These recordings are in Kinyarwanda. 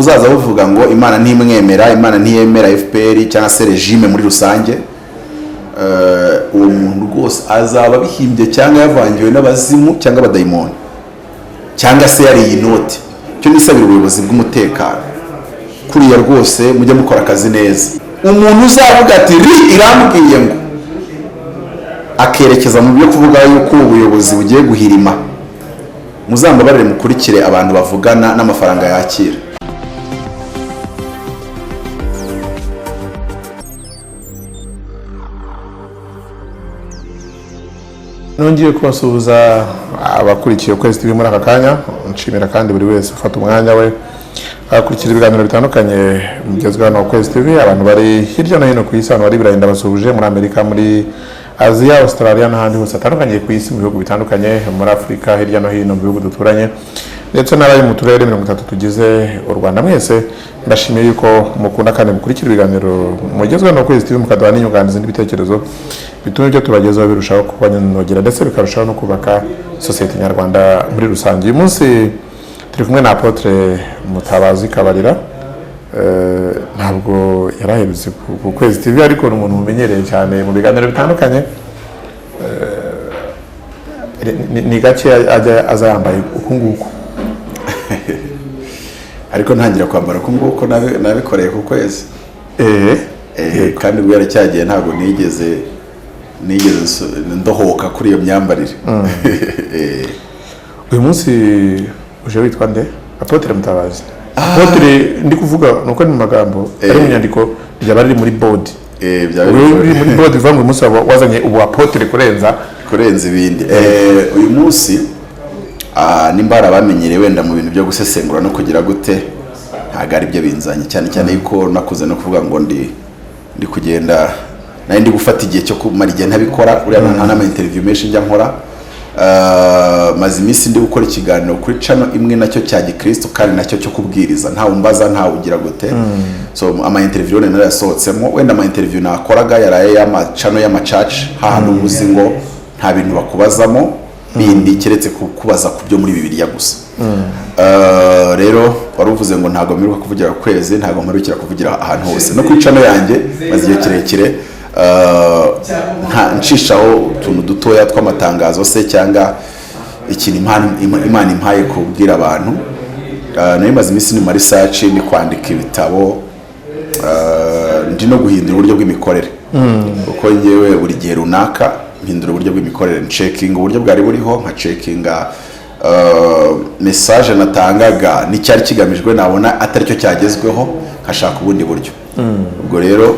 uzaza bavuga ngo Imana ntimwemera, Imana ntiyemera FPR cyangwa se regime muri rusange, uwo muntu rwose azaba bihimbye cyangwa yavangiwe n'abazimu cyangwa abadayimoni cyangwa se yari inoti. Cyo nisabira ubuyobozi bw'umutekano kuriya rwose mujye mukora akazi neza. Umuntu uzavuga ati irambwiye ngo akerekeza mu byo kuvuga yuko ubuyobozi bugiye guhirima, muzambabarire mukurikire abantu bavugana n'amafaranga yakira. Nongeye kubasuhuza abakurikiye Ukwezi TV muri aka kanya, nshimira kandi buri wese ufata umwanya we akurikira ibiganiro bitandukanye mugezweho na Ukwezi TV. Abantu bari hirya no hino ku isi, abantu bari Burayi ndabasuhuje, muri Amerika, muri Aziya, Australia n'ahandi hose hatandukanye ku isi, mu bihugu bitandukanye, muri Afurika, hirya no hino mu bihugu duturanye, ndetse n'abari mu turere 30 tugize u Rwanda. Mwese ndashimiye yuko mukunda kandi mukurikira ibiganiro mugezweho na Ukwezi TV, mukaduha n'inyunganizi n'ibitekerezo bituma ibyo tubagezaho birushaho kubanogera ndetse bikarushaho no kubaka sosiyete nyarwanda muri rusange. Uyu munsi turi kumwe na Apotre Mutabazi Kabarira, ntabwo yaraherutse ku Kwezi TV ariko ni umuntu mumenyereye cyane mu biganiro bitandukanye. Ni gake aza yambaye uku nguku ariko ntangira kwambara uku nguku nabikoreye ku kwezi. Kandi ubwo yaracyagiye ntabwo nigeze ndohoka kuri iyo myambarire. Uyu munsi uje witwa nde? Apotre Mutabazi. Apotre ndi kuvuga nuko ni magambo ari mu nyandiko byaba ari muri board. Muri board bivuga ngo umunsi wazanye ubu Apotre kurenza ibindi. Uyu munsi nimbara bamenyereye wenda mu bintu byo gusesengura no kugira gute, ntago ari byo binzanye cyane yuko nakuze no kuvuga ngo ndi kugenda nari ndi gufata igihe cyo kumara igihe ntabikora. Uriya nta nama interview menshi njya nkora. Maze iminsi ndi gukora ikiganiro kuri channel imwe nacyo cya Gikristo kandi nacyo cyo kubwiriza, nta umbaza nta ugira gute. So ama interview nari yasohotsemo, wenda ama interview nakoraga yaraye y'ama channel y'ama church, hahandi ubuzi ngo nta bintu bakubazamo bindi keretse kubaza ku byo muri Bibiliya gusa. Rero waruvuze ngo ntago mperuka kuvugira Kwezi, ntago mperukira kuvugira ahantu hose no kuri channel yanjye maze igihe kirekire ncishaho utuntu dutoya tw'amatangazo se cyangwa ikintu Imana impaye kubwira abantu. Nayo maze iminsi ni research, ni kwandika ibitabo, ndi no guhindura uburyo bw'imikorere kuko ngewe buri gihe runaka mpindura uburyo bw'imikorere, checking uburyo bwari buriho, nka checkinga message natangaga n'icyari kigamijwe nabona atari cyo cyagezweho, nkashaka ubundi buryo. Ubwo rero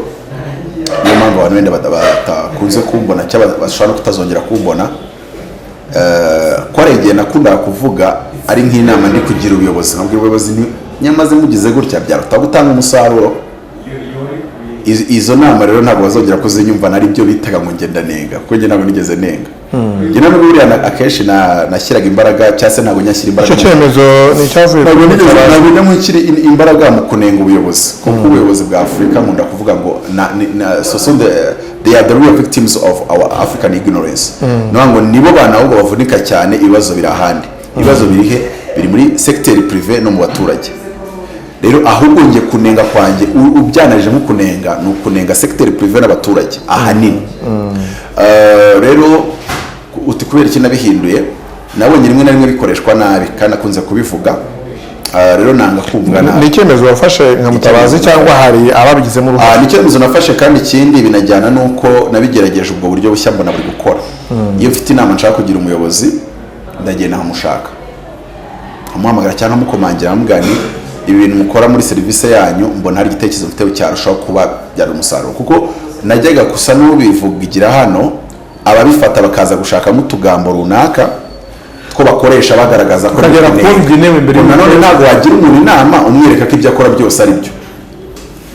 niyo mpamvu abantu wenda batakunze kumbona cyangwa bashobora kutazongera kumbona. Kwaregeye nakunda kuvuga ari nk'inama ndi kugira ubuyobozi, nkabwira ubuyobozi nyamaze mugize gutya byaruta gutanga umusaruro. Izo nama rero ntabwo bazongera kuzinyumva, nari byo bitaga ngo ngenda nenga, kuko njye ntabwo nigeze nenga. Njye nano buriya akenshi nashyiraga imbaraga cyangwa se ntabwo nyashyira imbaraga. Icyo cyemezo ni cyavuye ntabwo nkushyira imbaraga mu kunenga ubuyobozi, kuko ubuyobozi bwa Afurika nkunda kuvuga ngo they are the real victims of our African ignorance. Ngo nibo bana ahubwo bavunika cyane, ibibazo biri ahandi. Ibibazo biri muri secteur privé no mu baturage. Rero ahubwo ngiye kunenga kwanjye ubyanarije nko kunenga no kunenga secteur privé n'abaturage ahanini. Rero uti kubera iki nabihinduye, nabonye rimwe na rimwe bikoreshwa nabi kandi akunze kubivuga. Rero nanga kumva ni icyemezo wafashe nka Mutabazi cyangwa hari ababigizemo uruhare? Ni icyemezo nafashe, kandi ikindi binajyana nuko nabigerageje ubwo buryo bushya mbona buri gukora. Iyo mfite inama nshaka kugira umuyobozi, ndagenda nkamushaka, amuhamagara cyangwa mukomangira amugani ibi bintu mukora muri service yanyu, mbona hari igitekerezo mfite cyarushaho kuba byari umusaruro. Kuko najyaga gusa n'ubivugira hano, ababifata bakaza gushaka mutugambo runaka two bakoresha bagaragaza ko kagera kumvinewe imbere. None ntabwo wagira umuntu inama umwereka ko ibyo akora byose ari byo,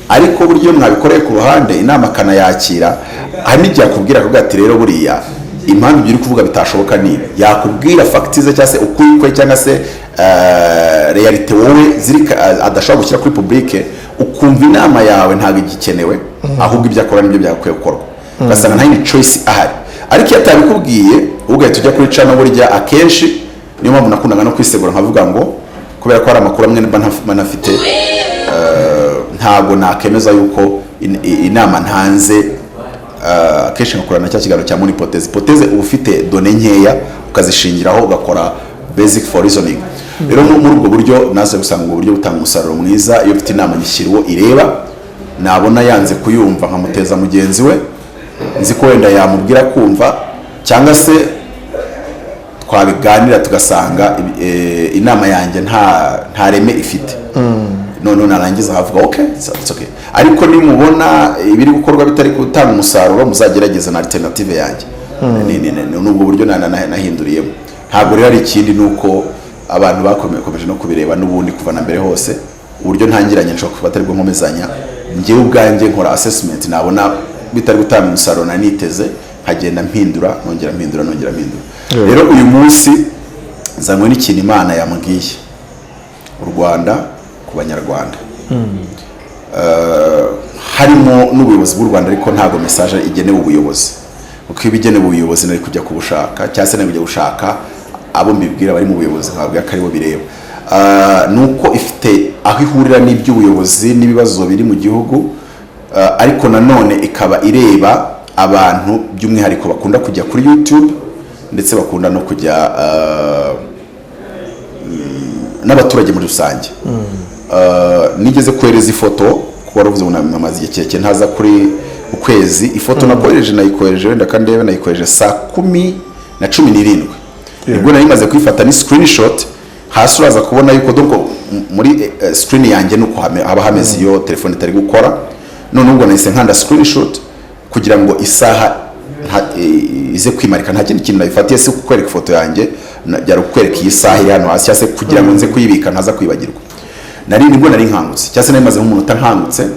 ariko buryo mwabikoreye ku ruhande inama kanayakira. Hari n'igihe akubwira ko ati rero buriya impamvu ibyo uri kuvuga bitashoboka nibi, yakubwira factize cyangwa se ukuri kwe cyangwa se realite wowe adashobora gushyira kuri publique, ukumva inama yawe ntabwo igikenewe, ahubwo ibyo akora nibyo byakwiye gukorwa, ugasanga nta yindi choice ahari. Ariko iyo atabikubwiye ugahita ujya kuri channel, burya akenshi niyo mpamvu nakundaga no kwisegura nkavuga ngo kubera ko hari amakuru amwe mba ntafite, ntabwo nakemeza yuko inama ntanze akenshi nkakorana cya kiganiro cya monipoteze uba ufite done nkeya ukazishingiraho ugakora basic for reasoning. Rero muri ubwo buryo naze gusanga ubwo buryo butanga umusaruro mwiza. Iyo ufite inama nyishyira uwo ireba, nabona yanze kuyumva nkamuteza mugenzi we nzi ko wenda yamubwira kumva, cyangwa se twabiganira tugasanga inama yanjye nta reme ifite, none narangiza havuga okay, it's okay. Ariko nimubona ibiri gukorwa bitari gutanga umusaruro, muzagerageza na alternative yanjye. Nubwo buryo nahinduriyemo. Ntabwo rero ari ikindi nuko abantu bakomeje no kubireba n'ubundi kuva na mbere hose, uburyo ntangiranye nshobora kuba atari bwo nkomezanya, njyewe ubwanjye nkora assessment, nabona bitari gutanga umusaruro naniteze, nkagenda mpindura nongera mpindura. Rero uyu munsi nzanywe n'ikintu Imana yambwiye u Rwanda ku Banyarwanda, harimo n'ubuyobozi bw'u Rwanda, ariko ntabwo message igenewe ubuyobozi, kuko ibigenewe ubuyobozi nari kujya kubushaka cyangwa se nari kujya gushaka abo mbibwira bari mu buyobozi, nkababwira ko aribo bireba. Nuko ifite aho ihurira n'iby'ubuyobozi n'ibibazo biri mu gihugu, ariko nanone ikaba ireba abantu by'umwihariko bakunda kujya kuri YouTube ndetse bakunda no kujya n'abaturage muri rusange. Nigeze kohereza ifoto kuko waravuze ngo namaze igihe kirekire ntaza kuri ukwezi. Ifoto nayikohereje wenda kandi nayikohereje saa 10:17 ubwo nari maze kwifata ni screenshot. Hasi uraza kubona yuko doko muri screen yanjye nuko haba hameze iyo telefone itari gukora, none ubwo nahise nkanda screenshot kugira ngo isaha ize kwimarika. Nta kindi kintu nabifatiye se kukwereka ifoto yanjye, byari kukwereka iyi saha iri hano hasi, cyangwa se kugira ngo nze kuyibika ntaza kwibagirwa. Nibwo nari nkangutse, cyangwa se nari maze nk'umunota nkangutse,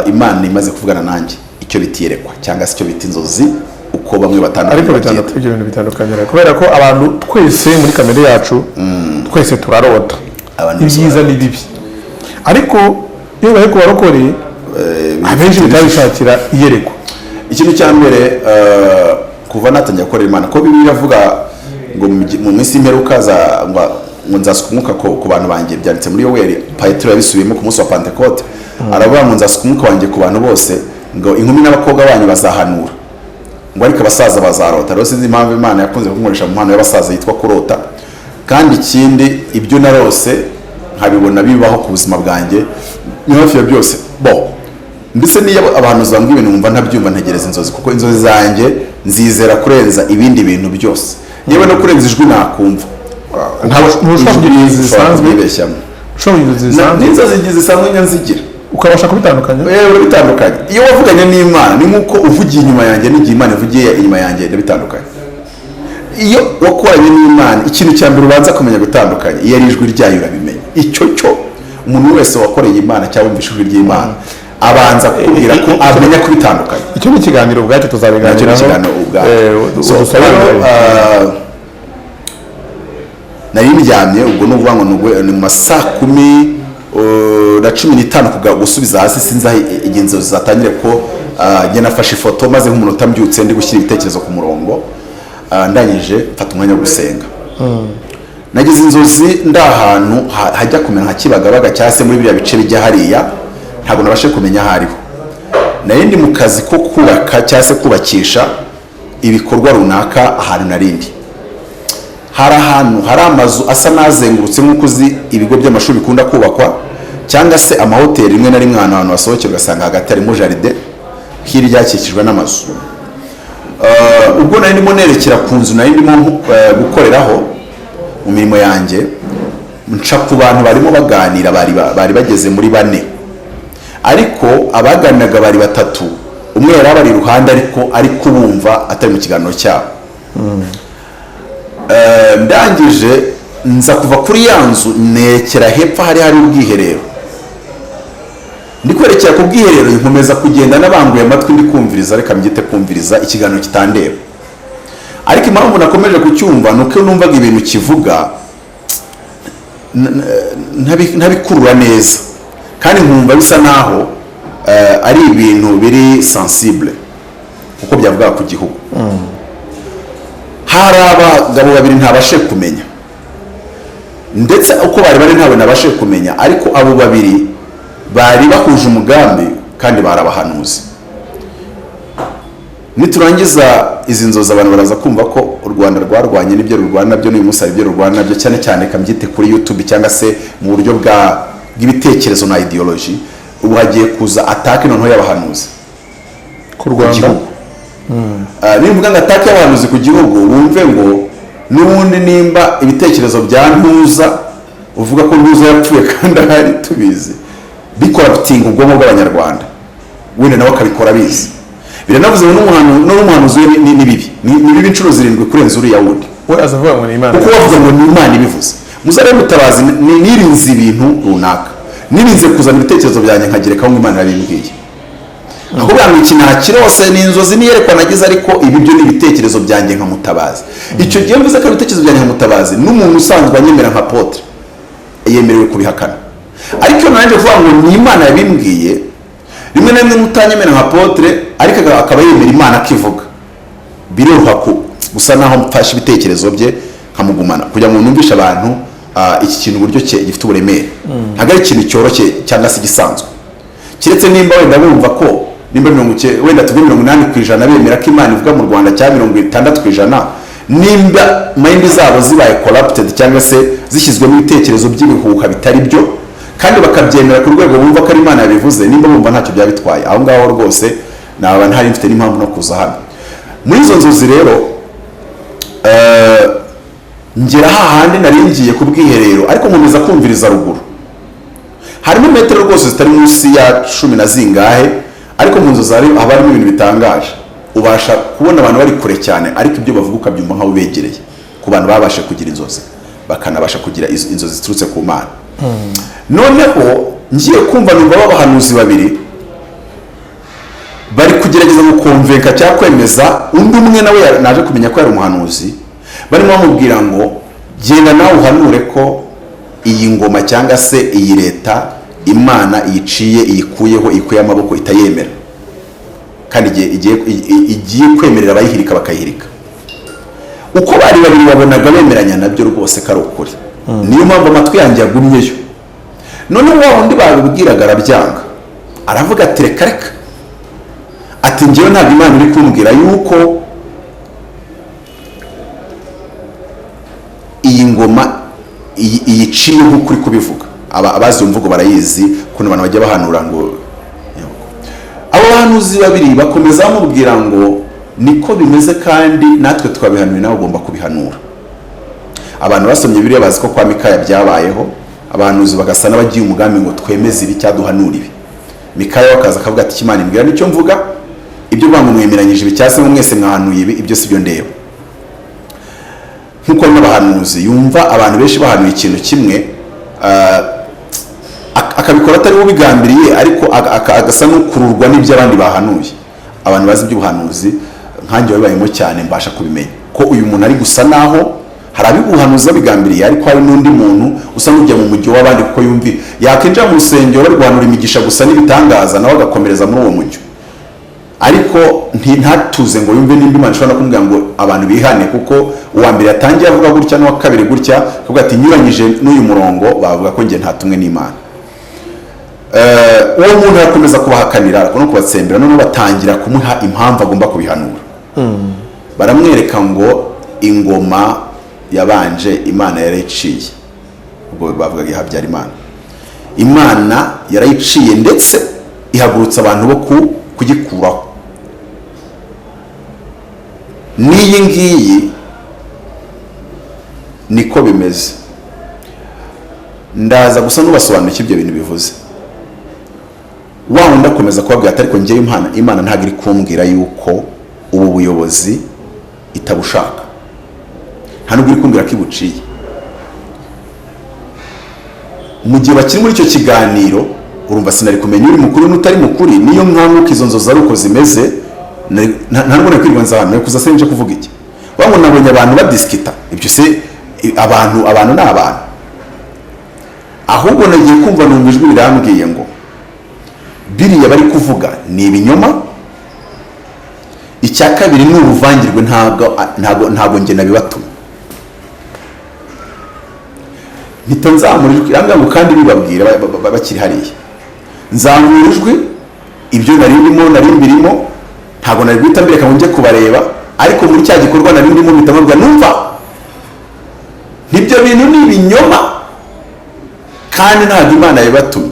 Imana imaze kuvugana nanjye icyo bitiyerekwa cyangwa se icyo bita inzozi, uko bamwe batandukanye. Ariko ibintu bitandukanye kubera ko abantu twese muri kamere yacu twese turarota ibyiza n'ibibi, ariko iyo bahe kubarokore abenshi bitabishakira iyerekwa. Ikintu cya mbere kuva natangiye gukorera Imana, ko Bibiliya iravuga ngo mu minsi y'imperuka ngo nzasuka umwuka ku bantu banjye, byanditse muri Yoweri. Petero yabisubiyemo ku munsi wa Pentecote, aravuga ngo nzasuka umwuka wanjye ku bantu bose, ngo inkumi n'abakobwa banyu bazahanura, ngo ariko abasaza bazarota. Rero sinzi impamvu Imana yakunze kunkoresha mu mpano y'abasaza yitwa kurota. Kandi ikindi, ibyo narose nkabibona bibaho ku buzima bwanjye ni hafi ya byose. Ndetse niyo abantu zambwiye ibintu numva ntabyumva, ntegereza inzozi, kuko inzozi zanjye nzizera kurenza ibindi bintu byose, yewe no kurenza ijwi nakumva. Ntushobora kugira inzozi zisanzwe, n'inzozi zisanzwe nyanzigira ukabasha kubitandukanya. Bitandukanye. Iyo wavuganye n'Imana ni nkuko uvugiye inyuma yanjye n'igihe Imana ivugiye inyuma yanjye, bitandukanye. Iyo wakoranye n'Imana, ikintu cya mbere ubanza kumenya gutandukanya, iyo ari ijwi ryayo urabimenya. Icyo umuntu wese wakoreye Imana cyangwa wumvise ijwi ry'Imana abanza kubwira ko amenya kubitandukanya. Icyo ni ikiganiro ubwacyo tuzabiganiraho. Nari ndyamye ubwo n'uvuga ngo ni mu masaa 10:15 gusubiza hasi, sinzi igihe inzozi zatangire ko njye nafashe ifoto maze nk'umunota mbyutse ndi gushyira ibitekerezo ku murongo, ndangije mfata umwanya wo gusenga. Nagize inzozi ndahantu hajya kumera nka Kibagabaga cyangwa se muri biriya bice bijya hariya, ntabwo nabashe kumenya aho ariho. Nari ndi mu kazi ko kubaka cyangwa se kubakisha ibikorwa runaka ahantu narindi. Hari ahantu hari amazu asa nazengurutse nk'uko uzi ibigo by'amashuri bikunda kubakwa, cyangwa se amahoteli rimwe na rimwe ahantu wasohokera ugasanga hagati harimo jaride, hirya hakikijwe n'amazu. Ubwo nari ndimo nerekera ku nzu nari ndimo gukoreraho mu mirimo yanjye, nca ku bantu barimo baganira, bari bageze muri 4, ariko abaganiraga bari 3. Umwe yari abari iruhande ariko kubumva atari mu kiganiro cyabo. Ndangije nza kuva kuri ya nzu nekera hepfo hari ubwiherero. Ndi kwerekera ku bwiherero, nkomeza kugenda nabanguye amatwi ndi kumviriza, reka mbyite kumviriza ikiganiro kitandeba. Ariko impamvu nakomeje kucyumva nuko numvaga ibintu kivuga ntabikurura neza, kandi nkumva bisa naho ari ibintu biri sensible uko byavuga ku gihugu. Hari abagabo babiri ntabashe kumenya, ndetse uko bari ntawe nabashe kumenya, ariko abo babiri bari bahuje umugambi kandi barabahanuzi. Niturangiza izi nzozi abantu baraza kumva ko u Rwanda rwarwanye n'ibyo rurwana nabyo n'uyu munsi ibyo rurwana nabyo, cyane cyane kambyite kuri YouTube cyangwa se mu buryo bw'ibitekerezo na ideology. Ubu hagiye kuza atake noneho y'abahanuzi ku Rwanda. Nivuga ngo atake y'abahanuzi ku gihugu, wumve ngo n'ubundi nimba ibitekerezo bya Ntuza uvuga ko Ntuza yapfuye kandi ahari tubizi, bikora butinga ubwonko bw'abanyarwanda, wenda nawe akabikora bizi. Biranavuze ngo n'umuhanuzi we ni bibi, ni bibi inshuro 7 kurenza uriya wundi. We azavuga ngo ni Imana, kuko bavuga ngo ni Imana ibivuze. Muzare mutabazi nirinze ibintu runaka, nirinze kuzana ibitekerezo byanjye nkagereka ngo Imana yabimbwiye. Aho bwa iki nta kirose n'inzozi niyerekwa nagize, ariko ibi byo ni ibitekerezo byanjye nka Mutabazi. Icyo gihe mvuze ko ibitekerezo byanjye nka Mutabazi, n'umuntu usanzwe anyemera nka Apotre yemerewe kubihakana. Ariko nanjye kuvuga ngo ni Imana yabimbwiye, rimwe na rimwe mutanyemera nka Apotre ariko akaba yemera Imana akivuga, biruha gusa naho mfashe ibitekerezo bye nkamugumana kugira ngo numvishe abantu iki kintu uburyo gifite uburemere. Ntago ari ikintu cyoroshye cyangwa se gisanzwe, kiretse nimba wenda bumva ko nimba wenda tuvuge 80% bemera ko Imana ivuga mu Rwanda cyangwa 60%, nimba mind zabo zibaye corrupted cyangwa se zishyizwemo ibitekerezo by'ibihuha bitari byo, kandi bakabyemera ku rwego bumva ko ari Imana yabivuze, nimba bumva ntacyo byabitwaye, aho ngaho rwose naba ntari mfite n'impamvu no kuza hano. Muri izo nzozi rero ngera hahandi nari ngiye ku bwiherero, ariko nkomeza kumviriza ruguru. Harimo metero rwose zitari munsi ya 10 na zingahe, ariko mu nzozi haba harimo ibintu bitangaje. Ubasha kubona abantu bari kure cyane, ariko ibyo bavuga ukabyumva nkaho begereye. Ku bantu babashe kugira inzozi, bakanabasha kugira inzozi ziturutse ku Mana. Noneho ngiye kumva numva abahanuzi babiri bari kugerageza gukonvenka cyangwa kwemeza undi umwe nawe naje kumenya ko yari umuhanuzi. Barimo bamubwira ngo genda nawe uhanure ko iyi ngoma cyangwa se iyi leta Imana iyiciye, iyikuyeho, ikuye amaboko, itayemera, kandi igiye kwemerera abayihirika bakayihirika. Uko bari babiri babonaga bemeranya nabyo rwose kari ukuri. Niyo mpamvu amatwi yanjye yagumyeyo. Noneho wa wundi babibwiraga arabyanga, aravuga ati reka reka, ati njyewe ntabwo Imana iri kumbwira yuko iyi ngoma iyiciye nk'ukuri kubivuga. Abazi imvugo barayizi, kuno abantu bajya bahanura ngo abo bahanuzi babiri bakomeza bamubwira ngo niko bimeze, kandi natwe twabihanuye nawe ugomba kubihanura. Abantu basomye Bibiliya bazi ko kwa Mikaya byabayeho, abahanuzi bagasa n'abagiye umugambi ngo twemeze ibi cyaduhanura ibi. Mikaya wakaza akavuga ati Imana imbwira nicyo mvuga, ibyo bangu mwemeranyije ibi cyase mwese mwahanuye ibi, ibyo sibyo ndeba. Nkuko n'abahanuzi yumva abantu benshi bahanuye ikintu kimwe, akabikora atari ubigambiriye, ariko agasa n'ukururwa n'ibyo abandi bahanuye. Abantu bazi iby'ubuhanuzi nkanjye babayemo cyane mbasha kubimenya ko uyu muntu ari gusa naho hari abibuhanuzi babigambiriye, ariko hari n'undi muntu usa n'ujya mu mujyi w'abandi kuko yumvi yakinjira mu rusengero barwanura imigisha gusa n'ibitangaza, nawe agakomereza muri uwo mujyi, ariko ntatuze ngo yumve nimba Imana ishobora kumubwira ngo abantu bihane, kuko uwa mbere yatangiye avuga gutya n'uwa kabiri gutya, akavuga ati nyuranyije n'uyu murongo bavuga ko njye ntatumwe n'Imana. Uwo muntu arakomeza kubahakanira no kubatsembera, noneho batangira kumuha impamvu agomba kubihanura. Baramwereka ngo ingoma yabanje Imana yarayiciye, ubwo bavugaga Habyarimana. Imana yarayiciye ndetse ihagurutsa abantu bo kugikuraho. N'iyi ngiyi niko bimeze. Ndaza gusa n'ubasobanukira ibyo bintu bivuze. Wa wundi akomeza kubabwira ati ariko njyewe Imana ntabwo iri kumbwira yuko ubu buyobozi itabushaka, nta nubwo iri kumbwira ko ibuciye. Mu gihe bakiri muri icyo kiganiro, urumva sinari kumenya uri mukuru n'utari mukuri, niyo nkamuka izo nzozi ari uko zimeze, nta nubwo nakwirwa nzahano kuza se nje kuvuga iki. Wangu nabonye abantu badiskita, ibyo se abantu ni abantu. Ahubwo nagiye kumva numva ijwi rirambwiye ngo biriya bari kuvuga ni ibinyoma. Icya kabiri ni ubuvangirwe, ntago nge nabibatuma. mpita nzamura ijwi irambwira ngo kandi bibabwira bakiri hariya, nzamura ijwi ibyo nari mbirimo ntabwo nari guhita mbireka ngo njye kubareba, ariko muri cya gikorwa nari ndimo mpita mbabwira numva nibyo bintu ni ibinyoma kandi ntabwo Imana yabibatumye.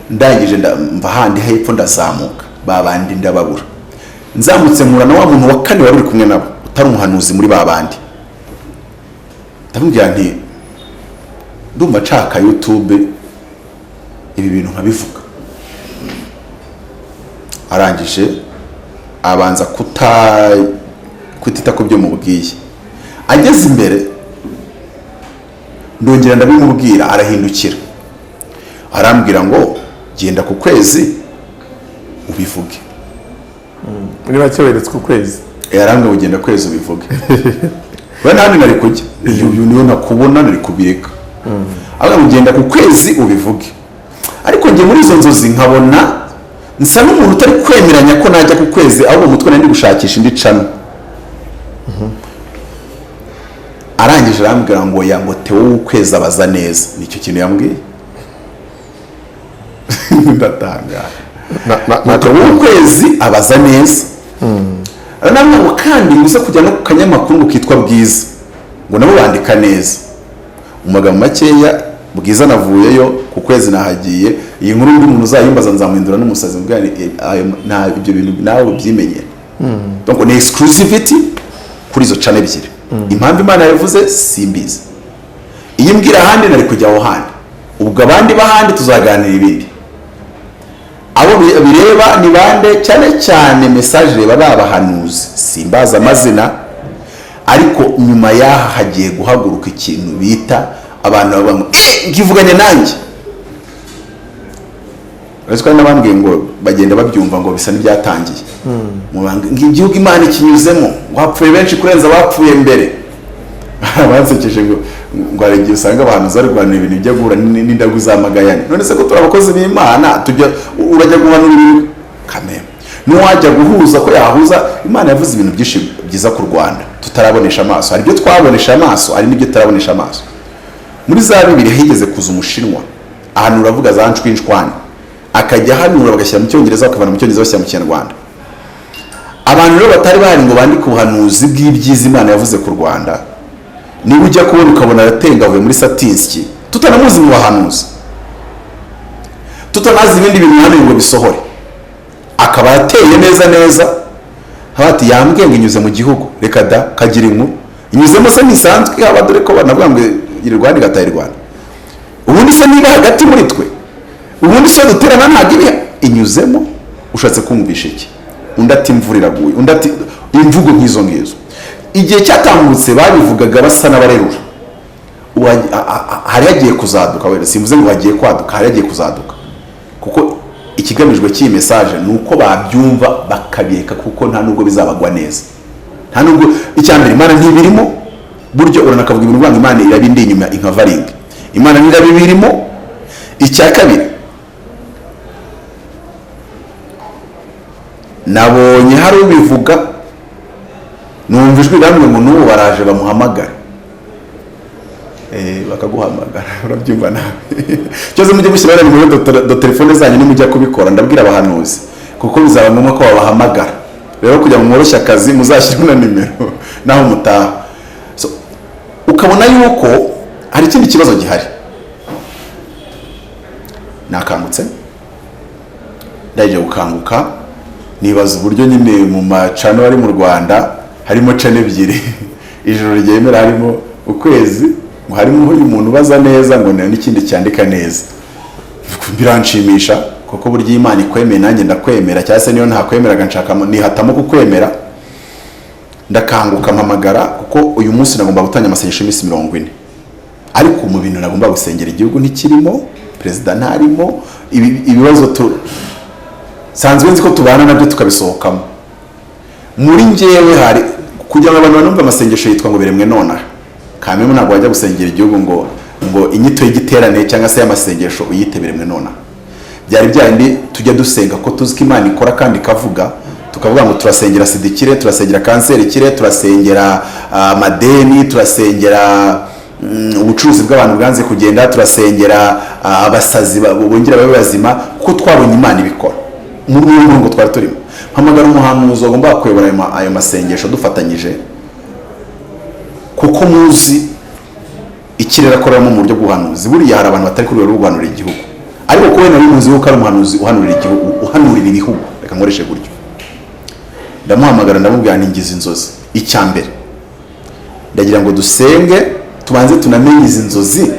Ndangije mva handi hepfo ndazamuka, babandi ndababura, nzamutse mpura na wa muntu wa kane wari uri kumwe nabo utari umuhanuzi muri babandi, ndamubwira nti ndumva nshaka YouTube ibi bintu nkabivuga. Arangije abanza kutita ku byo mubwiye, ageze imbere ndongera ndabimubwira, arahindukira arambwira ngo genda ku kwezi ubivuge. Niba cyoberetse ku kwezi arambwira ngo genda kwezi ubivuge. Bana handi nari kujya uyu niyo nakubona nari kubireka, ahubwo ugenda ku kwezi ubivuge. Ariko ngiye muri izo nzozi nkabona nsa n'umuntu utari kwemeranya ko najya ku kwezi, ahubwo umutwe nari gushakisha indi cana. Arangije arambwira ngo yango Theo w'ukwezi abaza neza, nicyo kintu yambwiye. Ndatangara Theo w'ukwezi abaza neza. Arambwira ngo kandi nguze kujya no ku kanyamakuru kitwa Bwiza, ngo nabo bandika neza. Umugambo makeya Bwiza navuyeyo, ku kwezi nahagiye, iyi nkuru ndi umuntu uzayimbaza nzamuhindura n'umusazi mbwa nta ibyo bintu nawe byimenye. Donc ni exclusivity kuri izo channel ebyiri. Impamvu Imana yavuze simbizi, iyi mbwira handi nari kujya aho handi, ubwo abandi bahandi tuzaganira ibindi. Abo bireba ni bande? Cyane cyane message reba babahanuzi, simbaza amazina, ariko nyuma yaha hagiye guhaguruka ikintu bita abantu bamwe ngivuganye nanjye. Ariko n'abambwiye ngo bagenda babyumva ngo bisa n'ibyatangiye. Igihugu Imana ikinyuzemo, wapfuye benshi kurenza bapfuye mbere. Abansekeje ngo aragiye usanga abantu zari rwana ibintu bijya guhura n'indagu zamagayane. None se ko turabakozi b'Imana tujya urajya guhanura ibintu kameme, n'uwajya guhuza ko yahuza. Imana yavuze ibintu byinshi byiza ku Rwanda tutarabonesha amaso, hari ibyo twabonesha amaso, hari n'ibyo tutarabonesha amaso. Muri za Bibiliya higeze kuza umushinwa ahantu uravuga za nshwinshwani, akajya hanura bagashyira mu Cyongereza bakavana mu Cyongereza bashyira mu Kinyarwanda. Abantu rero batari bahari ngo bandike ubuhanuzi bw'ibyiza Imana yavuze ku Rwanda, niba ujya kubona ukabona aratengavuye muri Satinski, tutanamuzi mu bahanuzi, tutanazi ibindi bintu hano ngo bisohore, akaba ateye neza hati yambwiye ngo inyuze mu gihugu, reka da kagira inkuru inyuzemo se nisanzwe haba, dore ko banavuga ngo Rwanda igataye Rwanda. Ubundi se niba hagati muri twe, ubundi se duterana ntabwo ibi inyuzemo, ushatse kumvisha iki? Undi ati imvura iraguye, undi ati imvugo nk'izo ngizo. Igihe cyatambutse babivugaga basa n'abarerura, hari yagiye kuzaduka, wera simvuze ngo hagiye kwaduka, hari yagiye kuzaduka, kuko ikigamijwe cy'iyi message nuko babyumva bakabireka, kuko nta nubwo bizabagwa neza, nta nubwo icyambere Imana ntibirimo. Buryo uranakavuga ibintu banga Imana irabindi inyuma inkavaringa, Imana nirabibirimo. Icya kabiri, nabonye hari ubivuga, numva ijwi bamwe ngo n'ubu baraje bamuhamagara, bakaguhamagara, urabyumva nawe. Cyose mujye mushyira nimero do telefone zanyu nimujya kubikora, ndabwira abahanuzi, kuko bizaba ngombwa ko babahamagara. Rero kujya mu mworoshya akazi muzashyirwe na nimero naho mutaha. So ukabona yuko hari ikindi kibazo gihari. Nakangutse ndaje gukanguka, nibaza uburyo nyine mu macano ari mu Rwanda harimo chane ebyiri, ijoro ryemera harimo ukwezi, ngo harimo uyu muntu baza neza ngo n'ikindi cyandika neza. Biranshimisha kuko buryo Imana ikwemeye nanjye ndakwemera, cyangwa se niyo ntakwemeraga nshaka nihatamo kukwemera. Ndakanguka mpamagara, kuko uyu munsi nagomba gutanga amasengesho y'imisi 40, ariko mu bintu nagomba gusengera igihugu ntikirimo, perezida ntarimo, ibibazo sanzwe nzi ko tubana nabyo tukabisohokamo. Muri njyewe hari kugira ngo abantu banumve amasengesho yitwa ngo biremwe nona, kamwe ntabwo wajya gusengera igihugu ngo inyito y'igiterane cyangwa se y'amasengesho uyite biremwe nona. Byari byandi tujya dusenga ko tuzi ko Imana ikora kandi ikavuga, tukavuga ngo turasengera sidikire, turasengera kanseri kire, turasengera madeni, turasengera ubucuruzi bw'abantu bwanze kugenda, turasengera abasazi bongera babe bazima, kuko twabonye Imana ibikora muri uwo murongo twari turimo. Mpamagara umuhanuzi agomba kuyobora ayo masengesho dufatanyije, kuko muzi ikirere akoreramo mu buryo bw'ubuhanuzi. Buriya hari abantu batari kuri rwo guhanurira igihugu, ariko ko wenda bimuzi ko ari umuhanuzi uhanurira igihugu, uhanurira ibihugu, reka nkoreshe gutyo. Ndamuhamagara ndamubwira ntingize inzozi. Icya mbere ndagira ngo dusenge tubanze tunamenye izi nzozi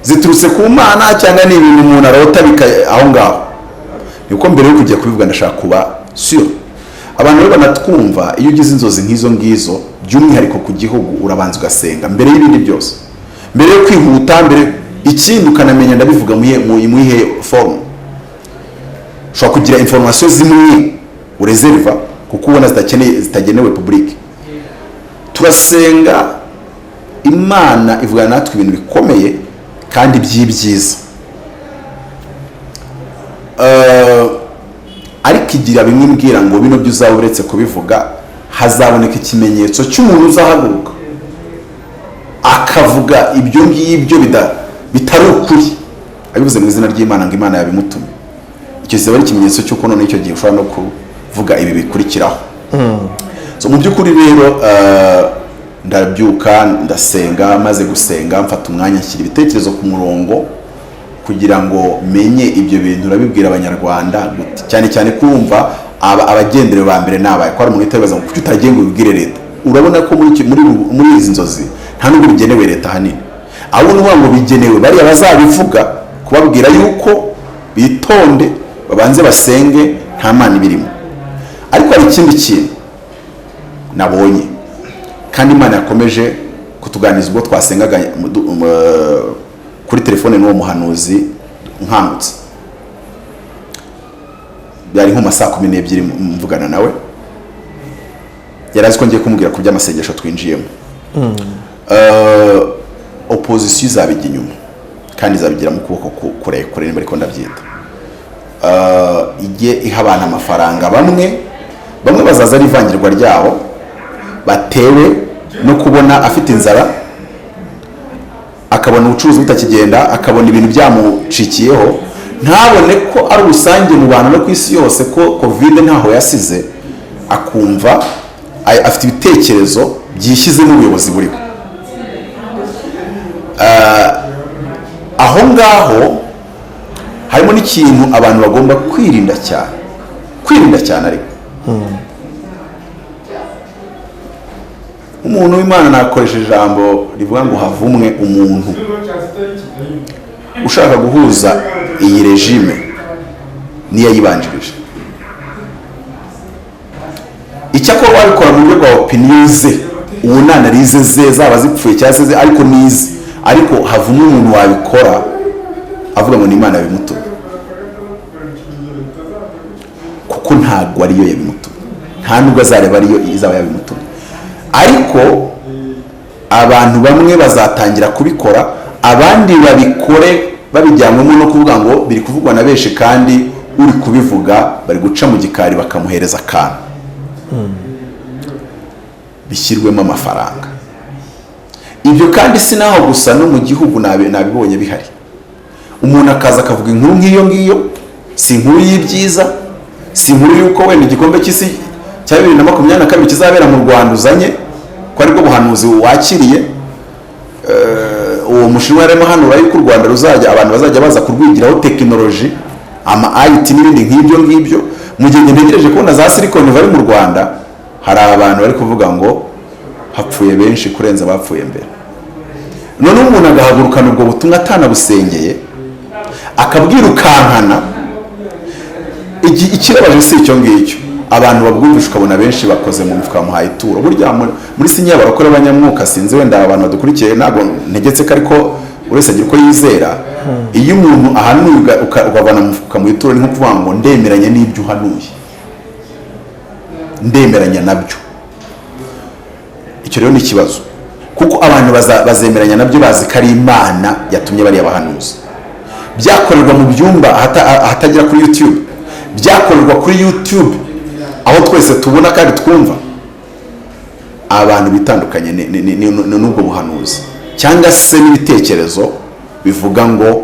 ziturutse ku Mana cyangwa ni ibintu umuntu arota aho ngaho. Niko mbere yo kujya kubivuga ndashaka kuba sure abantu rero banatwumva, iyo ugize inzozi nk'izo ngizo by'umwihariko ku gihugu urabanza ugasenga mbere y'ibindi byose, mbere yo kwihuta, mbere ikindi ukanamenya ndabivuga muyihe form. Ushobora kugira information zimwe ureserva kuko ubona zitagenewe public. Turasenga, Imana ivugana natwe ibintu bikomeye kandi by'ibyiza, ariko igira bimwe mbwira ngo bino byo uzaba uretse kubivuga hazaboneka ikimenyetso cy'umuntu uzahaguruka akavuga ibyo ngibyo bitari ukuri, abivuze mu izina ry'Imana ngo Imana yabimutumye. Icyo kizaba ari ikimenyetso cy'uko none icyo gihe ushobora no kuvuga ibi bikurikiraho. So mu by'ukuri rero ndabyuka ndasenga, maze gusenga mfata umwanya nshyira ibitekerezo ku murongo kugira ngo menye ibyo bintu urabibwira abanyarwanda gute, cyane cyane kumva abagendere ba mbere nabaye ko ari umuntu utabibaza ngo kuki utagiye ngo ubibwire leta. Urabona ko muri izi nzozi nta nubwo bigenewe leta hanini, ahubwo n'uvuga ngo bigenewe bariya bazabivuga, kubabwira yuko bitonde babanze basenge nta Mana ibirimo. Ariko hari ikindi kintu nabonye kandi Imana yakomeje kutuganiriza ubwo twasengaga kuri telefone n'uwo muhanuzi nkangutse. Byari nko saa 12 mvugana nawe, yarazi ko ngiye kumubwira ku by'amasengesho twinjiyemo. Opposition izabijya inyuma kandi izabigira mu kuboko kurekure, niba ariko ndabyita. Ijye iha abantu amafaranga, bamwe bazaza ari ivangirwa ryabo batewe no kubona afite inzara, akabona ubucuruzi butakigenda, akabona ibintu byamucikiyeho, ntabone ko ari urusange mu bantu no ku isi yose ko covid ntaho yasize, akumva afite ibitekerezo byishyize n'ubuyobozi buriho. Aho ngaho harimo n'ikintu abantu bagomba kwirinda cyane ariko umuntu w'Imana nakoresha ijambo rivuga ngo havumwe umuntu ushaka guhuza iyi regime niyayibanjirije. Icyakora wabikora mu buryo bwa opinion ze, ubunanarize ze zaba zipfuye cyangwa se ariko nize, ariko havumwe umuntu wabikora avuga ngo ni Imana yabimutumye, kuko ntabwo ariyo yabimutumye, nta nubwo azareba ariyo izaba yabimutumye. Ariko abantu bamwe bazatangira kubikora, abandi babikore babijyanwemo no kuvuga ngo biri kuvugwa na benshi, kandi uri kubivuga bari guca mu gikari bakamuhereza akantu bishyirwemo amafaranga. Ibyo kandi si naho gusa, no mu gihugu nabibonye bihari. Umuntu akaza akavuga inkuru nk'iyo ngiyo, si inkuru y'ibyiza, si inkuru y'uko wenda igikombe cy'isi cya 2022 kizabera mu Rwanda uzanye ko ariko buhanuzi wakiriye. Uwo mushinwa yarimo hano yuko u Rwanda ruzajya abantu bazajya baza kurwigiraho technology, ama IT n'ibindi nk'ibyo. Mu gihe ntegereje kubona za Silicon Valley mu Rwanda, hari abantu bari kuvuga ngo hapfuye benshi kurenza bapfuye mbere. None umuntu agahagurukana ubwo butumwa atanabusengeye akabwirukankana. Ikibabaje si icyo ngicyo, abantu babwumvisha ukabona benshi bakoze mu mifuka bamuhaye ituro. Burya muri sinya barakora abanyamwuka, sinzi wenda abantu badukurikiye ntabwo ntegetse ko ariko urese agira uko yizera. Iyo umuntu ahanuye ukavana mu mifuka mu ituro, ni nko kuvuga ngo ndemeranya n'ibyo uhanuye, ndemeranya nabyo. Icyo rero ni ikibazo, kuko abantu bazemeranya nabyo bazi ko ari Imana yatumye bariya bahanuzi. Byakorerwa mu byumba ahatagira kuri YouTube, byakorerwa kuri YouTube aho twese tubona kandi twumva. Abantu bitandukanye n'ubwo buhanuzi. cyangwa se n'ibitekerezo bivuga ngo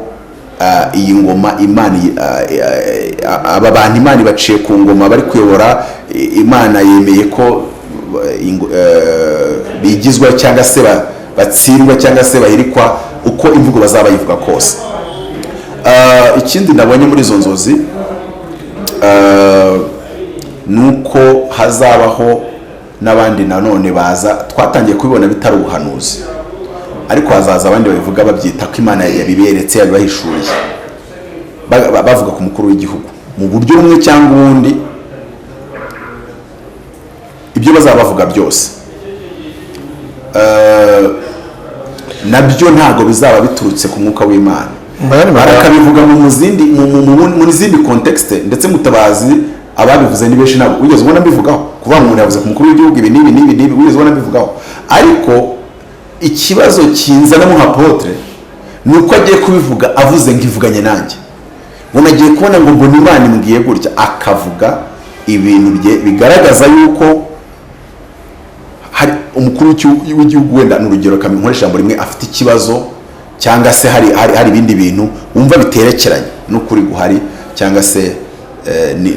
iyi ngoma Imana aba bantu Imana baciye ku ngoma bari kuyobora Imana yemeye ko bigizwa cyangwa se batsindwa cyangwa se bahirikwa uko imvugo bazaba yivuga kose. Ikindi nabonye muri izo nzozi nuko hazabaho n'abandi nanone baza, twatangiye kubibona bitari ubuhanuzi, ariko hazaza abandi babivuga babyita ko Imana yabiberetse yabibahishuriye, bavuga ku mukuru w'igihugu mu buryo bumwe cyangwa ubundi. Ibyo bazaba bavuga byose nabyo ntabwo bizaba biturutse ku mwuka w'Imana, barakabivuga mu zindi context, ndetse Mutabazi ababivuze ni benshi ntabwo wigeze ubona bivugaho, kuvuga umuntu yavuze ku mukuru w'igihugu ibi n'ibi wigeze ubona bivugaho. Ariko ikibazo kinzanamo nka Apotre ni uko agiye kubivuga avuze ngo ivuganye nanjye, ngo nagiye kubona ngo mbona Imana imbwiye gutya, akavuga ibintu bye bigaragaza yuko hari umukuru w'igihugu wenda n'urugero kaminkoresha ijambo rimwe afite ikibazo, cyangwa se hari ibindi bintu wumva biterekeranye n'ukuri guhari, cyangwa se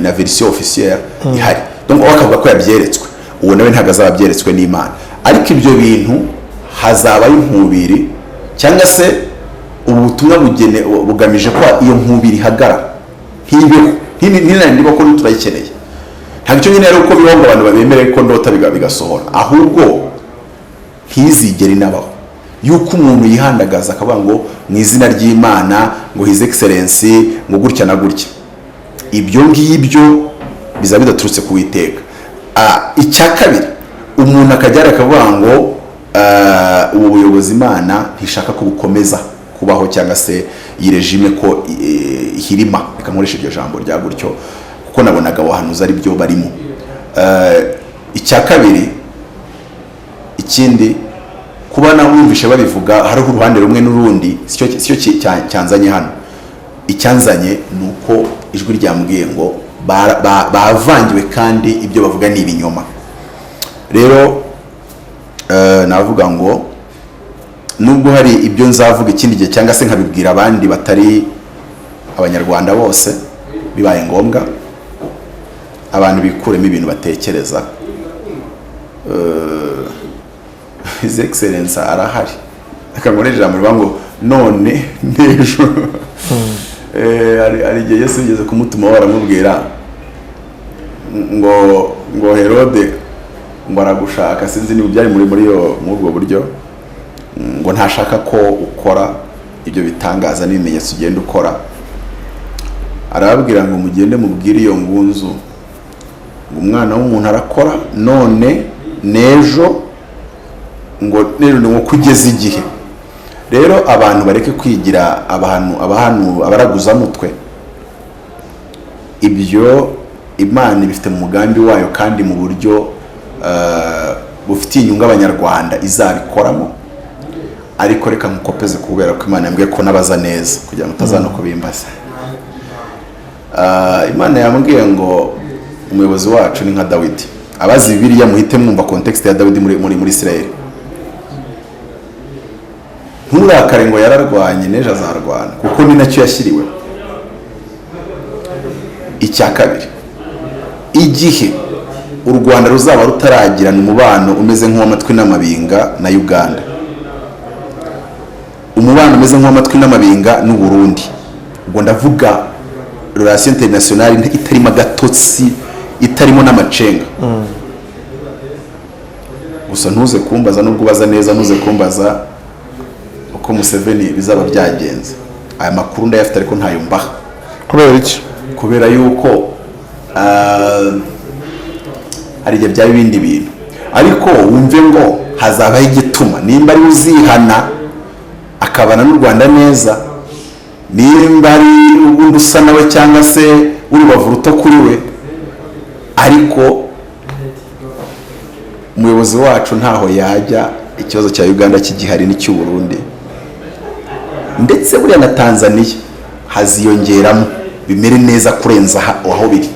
na version officielle ihari, donc bakavuga ko yabyeretswe. Uwo nawe ntabwo azaba byeretswe n'Imana, ariko ibyo bintu hazabayo inkubiri, cyangwa se ubutumwa bugamije ko iyo nkubiri ihagara ntibeho, ntinanirwa ko turayikeneye. Ntabwo icyo nyine ari uko bibaho ngo abantu babemere ko ndota bigasohora, ahubwo ntizigere inabaho yuko umuntu yihandagaza akavuga ngo mu izina ry'Imana ngo His Excellency ngo gutya na gutya. Ibyo ngibyo bizaba bidaturutse ku Uwiteka. Icya kabiri, umuntu akajya akavuga ngo ubu buyobozi Imana ntishaka ko bukomeza kubaho, cyangwa se iyi regime ko ihirima, reka nkoresha iryo jambo rya gutyo kuko nabonaga abahanuzi ari byo barimo. Icya kabiri, ikindi kuba nawe wumvishe babivuga hariho uruhande rumwe n'urundi, sicyo cyanzanye hano. Icyanzanye ni uko ijwi ryambwiye ngo bavangiwe kandi ibyo bavuga ni ibinyoma. Rero navuga ngo nubwo hari ibyo nzavuga ikindi gihe, cyangwa se nkabibwira abandi batari abanyarwanda bose, bibaye ngombwa abantu bikuremo ibintu batekereza. His Excellency arahari, akankoresha ijambo rivuga ngo none n'ejo. Hari igihe Yesu yigeze kumutuma baramubwira ngo Herode ngo aragushaka, sinzi niba byari muri ubwo buryo, ngo ntashaka ko ukora ibyo bitangaza n'ibimenyetso ugenda ukora. Arababwira ngo mugende mubwire iyo ngunzu ngo umwana w'umuntu arakora none n'ejo, ngo rero ni nko kugeza igihe. Rero abantu bareke kwigira abaraguza mutwe. Ibyo Imana ibifite mu mugambi wayo kandi mu buryo bufitiye inyungu abanyarwanda izabikoramo. Ariko reka mukopeze kubera ko Imana yambwiye ko nabaza neza kugira ngo utazana kubimbaza. Imana yambwiye ngo umuyobozi wacu ni nka Dawidi. Abazi Bibiliya muhite mwumva context ya Dawidi muri Israel. Nturakare ngo yararwanye n'ejo azarwana, kuko ni nacyo yashyiriwe. Icya kabiri, igihe u Rwanda ruzaba rutaragirana umubano umeze nk'uw'amatwi n'amabinga na Uganda, umubano umeze nk'uw'amatwi n'amabinga n'u Burundi, ubwo ndavuga relation internationale itarimo agatotsi, itarimo n'amacenga. Gusa ntuze kumbaza, nubwo ubaza neza ntuze kumbaza uko Museveni bizaba byagenze. Aya makuru ndayafite ariko ntayo mbaha. Kubera iki? Kubera yuko hari igihe byaba ibindi bintu, ariko wumve ngo hazabaho igituma. Nimba ari uzihana akabana n'u Rwanda neza, nimba ari ubundi usa nawe cyangwa se urubavu ruto kuri we, ariko umuyobozi wacu ntaho yajya. Ikibazo cya Uganda kigihari n'icy'u Burundi, ndetse buriya na Tanzania haziyongeramo bimere neza kurenza aho biri.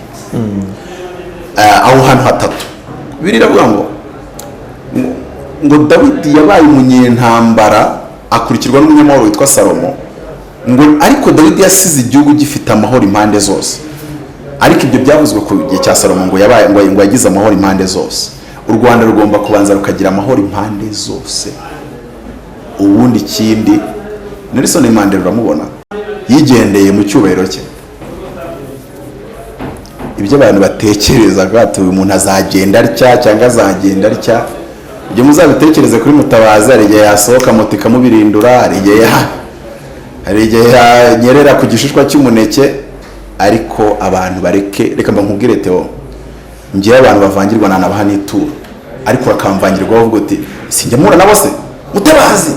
Aho hantu hatatu biriravuga ngo Dawidi yabaye umunyentambara akurikirwa n'umunyamahoro witwa Salomo, ngo ariko Dawidi yasize igihugu gifite amahoro impande zose. Ariko ibyo byavuzwe ku gihe cya Salomo ngo yabaye ngo yagize amahoro impande zose. U Rwanda rugomba kubanza rukagira amahoro impande zose. Ubundi kindi Nelson Mandela uramubona yigendeye mu cyubahiro cye. Ibyo abantu batekereza gato uyu muntu azagenda atya cyangwa azagenda atya, ibyo muzabitekereze kuri Mutabazi. Hari igihe yasohoka moto ikamubirindura, hari igihe yanyerera ku gishishwa cy'umuneke. Ariko abantu reka nkubwire Theo, ngiye abantu bavangirwa nanabaha n'ituro, ariko bakamvangirwa bavuga uti sinjya mura nabo se Mutabazi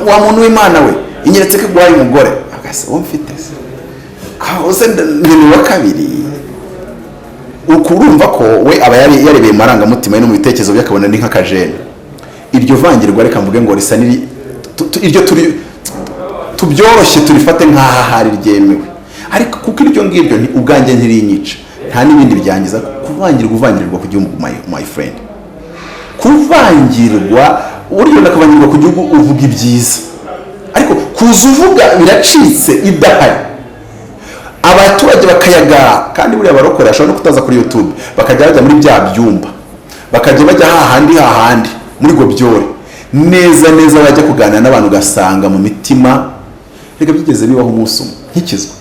wa muntu w'Imana we inyeretse ko gwaye umugore agase wo mfite se kahoze ni wa kabiri. Ukurumva ko we aba yarebeye marangamutima no mu bitekerezo byakabona ni nk'akajene. Iryo vangirwa reka mvuge ngo risa iryo tubyoroshye turifate nk'aha hari ryemewe, ariko kuko iryo ngiryo ni ubwanjye ntirinyica, nta n'ibindi byangiza. Kuvangirirwa ku gihugu my friend, kuvangirwa uryo nakavangirwa ku gihugu uvuga ibyiza, ariko kuza uvuga biracitse idahari. Abaturage bakayagara, kandi buriya barokora ashobora no kutaza kuri YouTube bakajya bajya muri bya byumba, bakajya bajya hahandi muri go byore neza bajya kuganira n'abantu gasanga mu mitima reka byigeze bibaho umunsi umwe nkikizwa.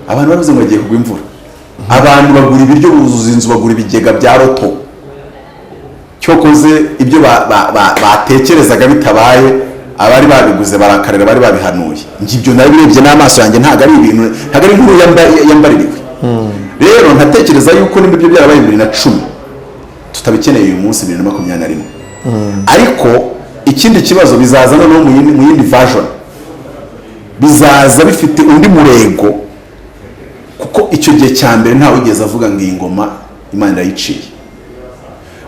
Abantu bavuze ngo bagiye kugwa imvura, abantu bagura ibiryo buzuza inzu, bagura ibigega bya roto, cyokoze ibyo batekerezaga bitabaye abari babiguze barakarira, bari babihanuye. Ngibyo nabirebye n'amaso yanjye, ntago ari ibintu, ntago ari inkuru yambaririwe. Rero ntatekereza yuko n'ibyo byarabaye 2010 tutabikeneye uyu munsi 2021. Ariko ikindi kibazo bizaza no mu yindi version, bizaza bifite undi murego, kuko icyo gihe cya mbere nta wigeze avuga ngo iyi ngoma Imana irayiciye.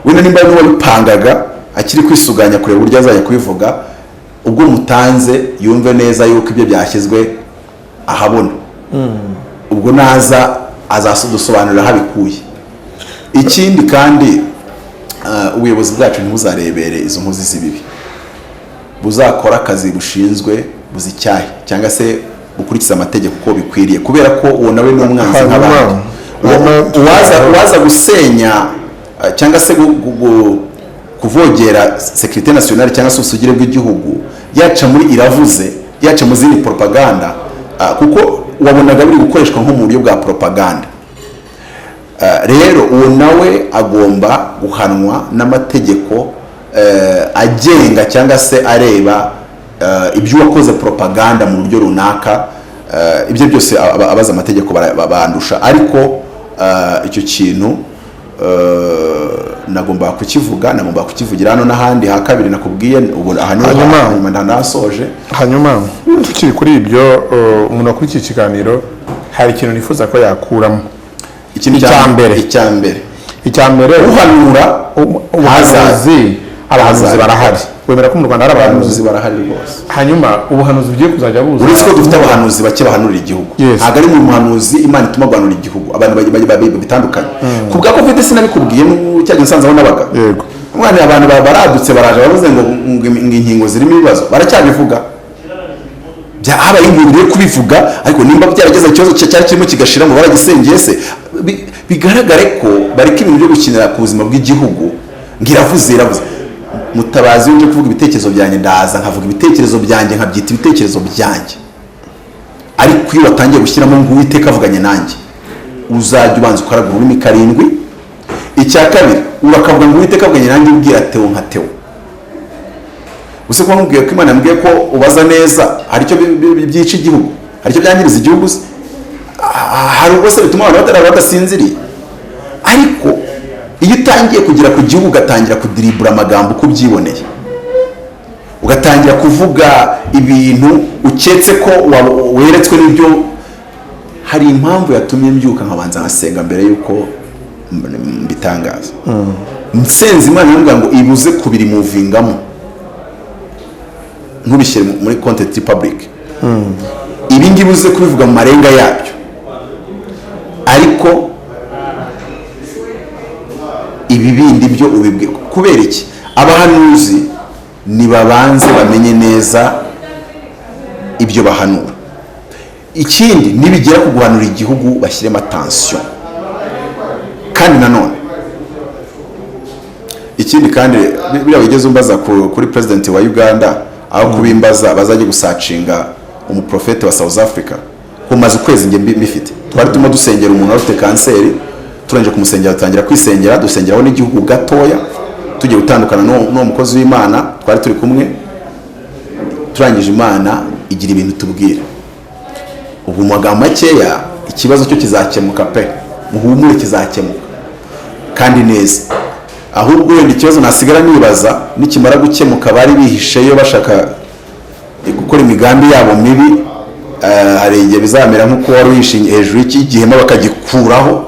Wenda nimba n'uwabipangaga akiri kwisuganya kureba uburyo azajya kubivuga, ubwo mutanze yumve neza yuko ibyo byashyizwe ahabona. Ubwo naza azasodusobanurira habikuye. Ikindi kandi ubuyobozi bwacu ntibuzarebere izo nkozi z'ibibi, buzakora akazi bushinzwe, buzicyahe cyangwa se bukurikiza amategeko uko bikwiriye, kubera ko uwo nawe ni umwanzi nk'abandi. Uwaza gusenya cyangwa se kuvogera sécurité nationale cyangwa se usugire bw'igihugu, yaca muri iravuze, yaca mu zindi propaganda, kuko wabonaga biri gukoreshwa nko mu buryo bwa propaganda. Rero uwo nawe agomba guhanwa n'amategeko agenga cyangwa se areba ibyo wakoze propaganda mu buryo runaka. Ibyo byose abaza amategeko bandusha, ariko icyo kintu nagomba kukivugira hano n'ahandi. Hakabiri nakubwiye ubu hanyuma ndanasoje. Hanyuma tukiri kuri ibyo, umuntu kuri iki kiganiro hari ikintu nifuza ko yakuramo. Icyambere uhanura abahanuzi barahari. Wemera ko mu Rwanda hari abahanuzi barahari rwose. Hanyuma ubuhanuzi bugiye kuzajya buza, uretse ko dufite abahanuzi bake bahanurira igihugu. Ntabwo ari mu muhanuzi Imana ituma guhanurira igihugu, abantu bitandukanye. Kubwa ko mfite sinabikubwiye n'ucyajya nsanze aho nabaga. Yego. Umwana abantu baradutse baraje bavuze ngo inkingo zirimo ibibazo, baracyabivuga. Habaye ingururiye kubivuga, ariko nimba byarageze ikibazo cyari kirimo kigashira mu baragisengeye se, bigaragare ko bareka ibintu byo gukinira ku buzima bw'igihugu. Ngiravuze Mutabazi uje kuvuga ibitekerezo byanjye, ndaza nkavuga ibitekerezo byanjye, nkabyita ibitekerezo byanjye. Ariko iyo watangiye gushyiramo ngo Uwiteka avuganye nanjye, uzajya ubanza ukaragura ururimi karindwi. Icya kabiri urakavuga ngo Uwiteka avuganye nanjye, ubwira Theo nka Theo. Use ko nkubwiye ko Imana yambwiye ko ubaza neza, hari icyo byica igihugu, hari icyo byangiriza igihugu se, hari ubwo bituma abantu badasinziriye. Ariko iyo utangiye kugira ku gihugu ugatangira kudiribura amagambo uko byiboneye, ugatangira kuvuga ibintu uketse ko weretswe n'ibyo, hari impamvu yatumye mbyuka nkabanza nkasenga mbere yuko mbitangaza. Nsenze Imana yambwira ngo ibuze kubiri muvingamo, ntubishyire muri content public. Ibi ngibi uze kubivuga mu marenga yabyo, ariko ibi bindi byo ubibwe. Kubera iki? Abahanuzi nibabanze bamenye neza ibyo bahanura. Ikindi nibigera ku guhanura igihugu bashyiremo attention. Kandi nanone ikindi kandi biriya wigeze umbaza kuri president wa Uganda aho kubimbaza bazajye gusacinga umuprofete wa South Africa kumaze ukwezi nge mbifite. Twari tumo dusengera umuntu ufite kanseri, turanje kumusengera dutangira kwisengera, dusengeraho n'igihugu gatoya, tugiye gutandukana no mukozi w'Imana twari turi kumwe, turangije Imana igira ibintu tubwira. Ubu magambo makeya ikibazo cyo kizakemuka pe, muhumure kizakemuka kandi neza. Ahubwo wenda ikibazo nasigara nibaza nikimara gukemuka bari bihisheyo bashaka gukora imigambi yabo mibi, hari igihe bizamera nk'uko wari wishinye hejuru y'igihema bakagikuraho.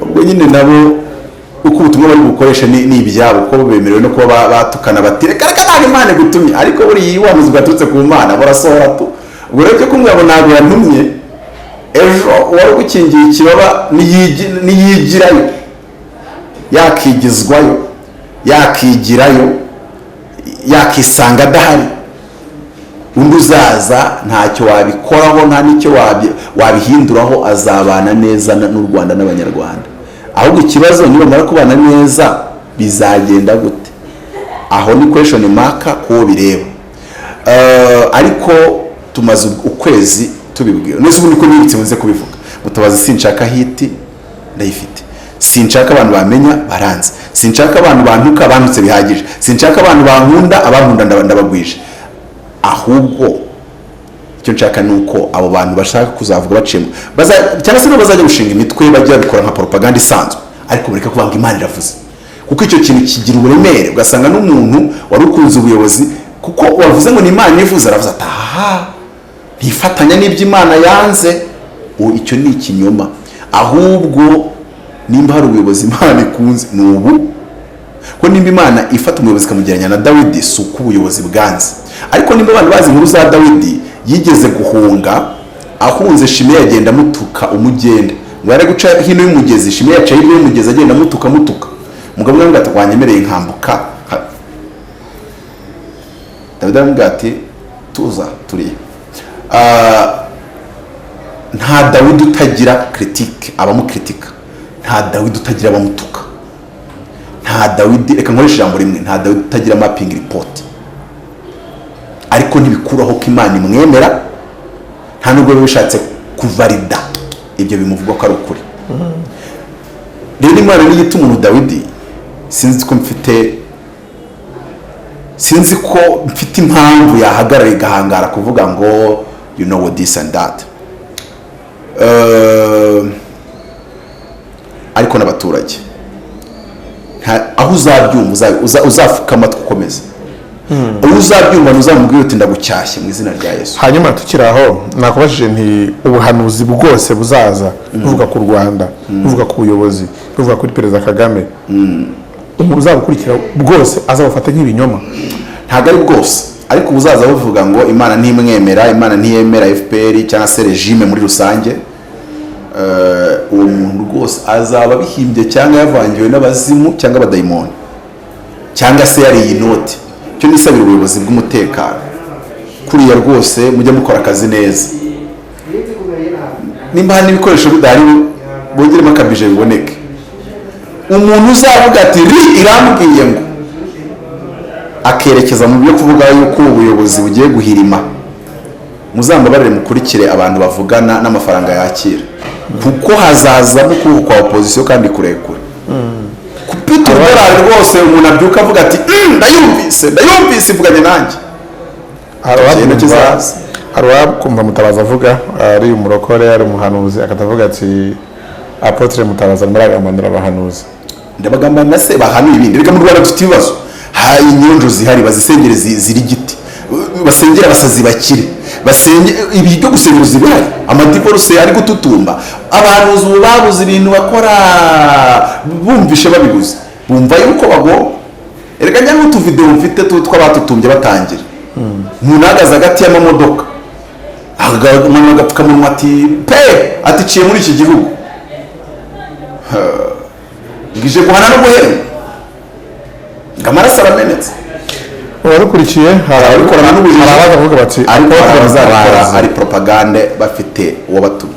Ubwo nyine nabo uko ubutumwa bari bukoresha ni ibyabo, ko bemerewe no kuba batukana bati reka ntabwo Imana gutumye, ariko buri wamuzi bwaturutse ku Mana barasohora tu. Ubwo rero ko mwabo ntabwo yantumye, ejo wari gukingiye ikibaba niyigirayo, yakigizwayo, yakigirayo, yakisanga adahari, undi uzaza ntacyo wabikoraho, nta n'icyo wabihinduraho, azabana neza n'u Rwanda n'Abanyarwanda. Ahubwo ikibazo niba mara kubana neza bizagenda gute, aho ni question mark ko bireba. Ariko tumaze ukwezi tubibwira nese ubundi ko nibitse muze kubivuga. Mutabazi sinshaka hiti ndayifite, sinshaka abantu bamenya baranze, sinshaka abantu bantuka bantutse bihagije, sinshaka abantu bankunda abankunda ndabagwije. Ahubwo icyo nshaka nuko abo bantu bashaka kuzavuga bacemo cyangwa se no bazajya gushinga imitwe bajya bikora nka propaganda isanzwe, ariko bareka kuvuga Imana iravuze, kuko icyo kintu kigira uburemere. Ugasanga n'umuntu wari ukunze ubuyobozi kuko wavuze ngo ni Imana ivuze, aravuze ati aha ntifatanya n'ibyo Imana yanze. Icyo ni ikinyoma. Ahubwo nimba hari ubuyobozi Imana ikunze ni ubu, ko nimba Imana ifata umuyobozi ikamugeranya na Dawidi, si uko ubuyobozi bwanze. Ariko nimba abantu bazi inkuru za Dawidi, yigeze guhunga, ahunze Shimeya agenda amutuka umugenda, ngo yari guca hino y'umugezi, Shimeya yaca hirya y'umugezi agenda amutuka. Mugabo nawe ati wanyemereye nkambuka. Dawidi aramubwira ati tuza turiye. Nta Dawidi utagira critique abamukritika, nta Dawidi utagira abamutuka, nta Dawidi, reka nkoresha ijambo rimwe, nta Dawidi utagira mapping report. Ariko ntibikuraho ko Imana imwemera, nta nubwo bishatse kuvalida ibyo bimuvuga ko ari ukuri. Rero Imana niyo ituma umuntu Dawidi, sinzi ko mfite impamvu yahagarara igahangara kuvuga ngo you know what this and that. Ariko n'abaturage aho uzabyumva uzafuka amatwi ukomeza, uzabyumva ntuzamubwire uti ndagucyashye mu izina rya Yesu. Hanyuma tukiraho nakubajije nti ubuhanuzi bwose buzaza buvuga ku Rwanda, buvuga ku buyobozi, buvuga kuri Perezida Kagame, uzabukurikira bwose azabufata nk'ibinyoma? Ntabwo ari bwose, ariko uzaza buvuga ngo Imana ntimwemera, Imana ntiyemera FPR cyangwa se regime muri rusange, uwo muntu rwose azaba bihimbye cyangwa yavangiwe n'abazimu cyangwa abadayimoni, cyangwa se yari inoti. Cyo nisabira ubuyobozi bw'umutekano kuriya rwose mujye mukora akazi neza. Nimba hari n'ibikoresho bidahari bongeremo akabije biboneke. Umuntu uzavuga ati irambwiye ngo akerekeza mu byo kuvuga yuko ubuyobozi bugiye guhirima, muzambabarire mukurikire abantu bavugana n'amafaranga yakira, kuko hazazamo ukuboko kwa opposition kandi kurekure. Kupita $1 rwose umuntu abyuka avuga ati ndayumvise ivuganye nanjye. Kumva Mutabazi avuga ari umurokore, ari umuhanuzi, akatavuga ati Apotre Mutabazi arimo aragambanira abahanuzi. Ndabagambana se bahanuye ibindi. Reka mu Rwanda dufite ibibazo, hayi inyonjo zihari, bazisengere ziri giti, basengera abasazi bakire, basenge ibi byo gusengera zibihari, amadivorce ari gututumba, abahanuzi babuze ibintu bakora, bumvishe babiguze, bumva yuko bagomba. Erega njya n'utu video mfite tw'abatutumbye batangira, munagaza gati y'amamodoka, agapfukamunwa ati pe ati muri iki gihugu ngije guhana no guhera, ngamaraso aramenetse. abadukurikiye hari ababikorana n'ubujiji, hari abavuga bati ariko hari abazabikora ari propagande bafite uwo batumye.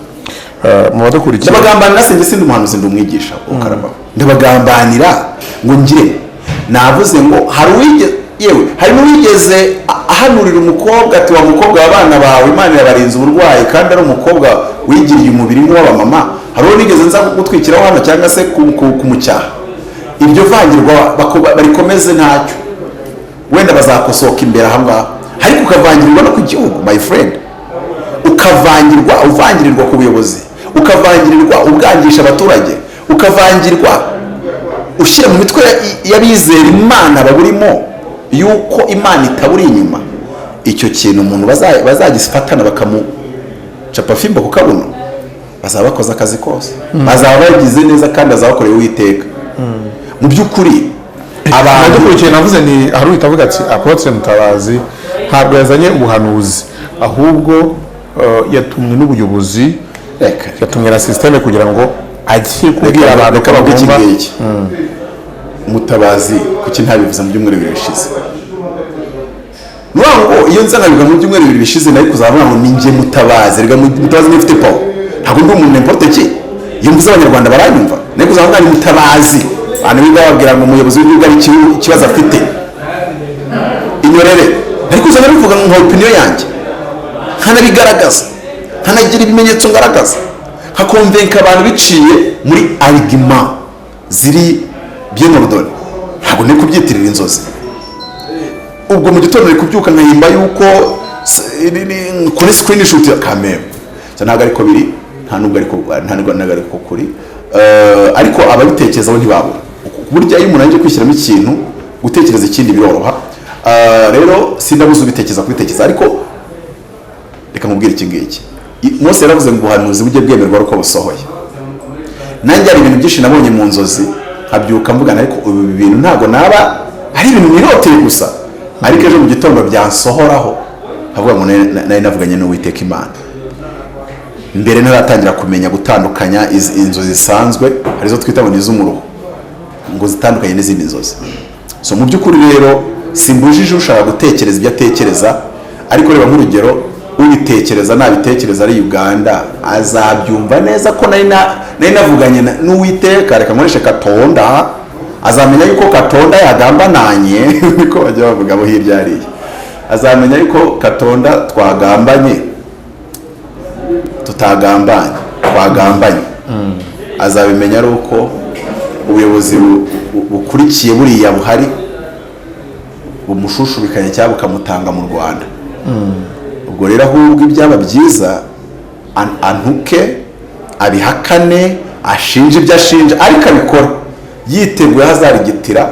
mu badukurikiye ndabagambanira sinjye sindi umuhanuzi ndi umwigisha ukaraba ndabagambanira ngo ngire navuze ngo hari uwigeze yewe hari n'uwigeze ahanurira umukobwa ati wa mukobwa w'abana bawe Imana yabarinze uburwayi kandi ari umukobwa wigiriye umubiri nk'uw'abamama hari uwo nigeze nza gutwikiraho hano cyangwa se kumucyaha. Ibyo vangirwa barikomeze ntacyo wenda bazakosoka imbere aha ngaha ariko ukavangirirwa no ku gihugu my friend, uvangirirwa ku buyobozi, ukavangirirwa ubwangisha abaturage, ukavangirirwa ushyira mu mitwe y'abizera Imana baburimo yuko Imana itaburi inyuma. Icyo kintu umuntu bazagifatana bakamucapa fimbo ku kabuno bazaba bakoze akazi kose, bazaba bagize neza kandi bazabakoreye Uwiteka. Mu by'ukuri abantu dukurikiye navuze ni hari utavuga ati Apotre Mutabazi ntabwo yazanye ubuhanuzi ahubwo yatumwe n'ubuyobozi, yatumwe na systeme kugira ngo agiye kubwira abantu ko bagomba Mutabazi kuki ntabivuze mu byumweru bibiri bishize. Nuko iyo nzanabiga mu byumweru bibiri bishize nari kuzavuga ngo ninjye Mutabazi, rega Mutabazi nifite power, ntabwo ndi umuntu n'importe ki. Iyo mvuze abanyarwanda baranyumva, nari kuzavuga ni Mutabazi abantu bigababwira ngo umuyobozi w'igihugu ari ikibazo afite inyorere, nari kuzana bivuga ngo opinion yanjye nkanabigaragaza nkanagira ibimenyetso ngaragaza nkakonvenka abantu biciye muri argument ziri bien ordonné, ntabwo nari kubyitirira inzozi. Ubwo mu gitondo nari kubyuka nkahimba yuko kuri screen shoot ya kamera ntabwo ariko biri, nta nubwo ariko kuri, ariko ababitekerezaho ntibabura. Burya iyo umuntu aje kwishyiramo ikintu gutekereza ikindi biroroha. Rero sindabuze ubitekereza kubitekereza, ariko reka mubwire iki ngiki. Mose yaravuze ngo ubuhanuzi bujye bwemerwa uko busohoye. Nanjye hari ibintu byinshi nabonye mu nzozi nkabyuka mvugana, ariko ubu bintu ntabwo naba ari ibintu niroteye gusa, ariko ejo mu gitondo byansohoraho havuga ngo nari navuganye n'Uwiteka Imana. Mbere ntaratangira kumenya gutandukanya inzozi zisanzwe harizo twita ngo n'iz'umuruho ngo zitandukanye n'izindi nzozi. So mu by'ukuri rero simbujije ushaka gutekereza ibyo atekereza, ariko reba nk'urugero ubitekereza nabitekereza ari Uganda azabyumva neza ko nari navuganye n'Uwiteka, reka nkoreshe Katonda, azamenya yuko Katonda yagambananye niko bajya bavuga abo hirya hariya, azamenya yuko Katonda twagambanye tutagambanye twagambanye. Azabimenya ari uko ubuyobozi bukurikiye buriya buhari bumushushubikanye cyangwa bukamutanga mu Rwanda. Ubwo rero ahubwo ibyaba byiza antuke abihakane ashinje ibyo ashinja, ariko abikora yiteguye hazarigitira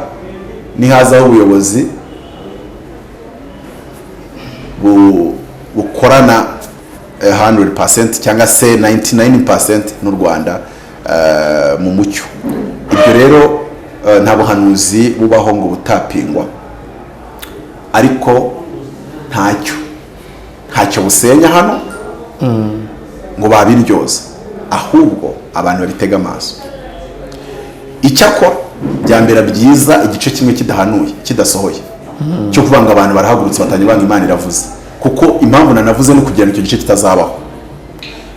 nihazaho ubuyobozi bukorana 100% cyangwa se 99% n'u Rwanda mu mucyo. Ibyo rero nta buhanuzi bubaho ngo butapingwa, ariko ntacyo busenya hano ngo babiryoza, ahubwo abantu babitega amaso. Icyakora byambera byiza igice kimwe kidahanuye kidasohoye cyo kuvanga abantu barahagurutse batanye banga Imana iravuze, kuko impamvu nanavuze no kugira icyo gice kitazabaho.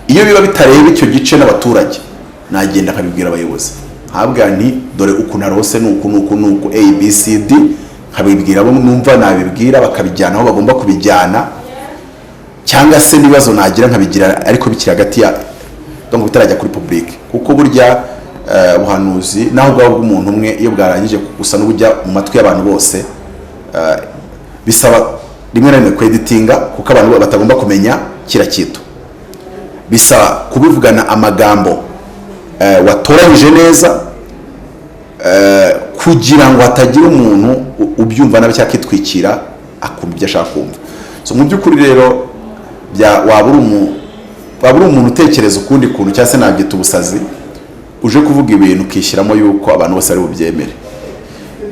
Iyo biba bitareba icyo gice n'abaturage nagenda nkabibwira abayobozi, habwa nti dore uku narose nuku ABCD, nkabibwira abo numva nabibwira bakabijyana aho bagomba kubijyana, cyangwa se nibazo nagira nkabigira ariko bikiri hagati ya donc bitarajya kuri public, kuko burya buhanuzi naho bwabo bw'umuntu umwe iyo bwarangije gusa n'ubujya mu matwi y'abantu bose, bisaba rimwe na rimwe kweditinga kuko abantu batagomba kumenya kira kintu, bisaba kubivugana amagambo watoranyije neza kugira ngo hatagira umuntu ubyumva nabi cyangwa kitwikira akumva ibyo ashaka kumva. So mu by'ukuri rero wabura umuntu utekereza ukundi kuntu cyangwa se nabyita ubusazi uje kuvuga ibintu ukishyiramo yuko abantu bose ari bubyemere.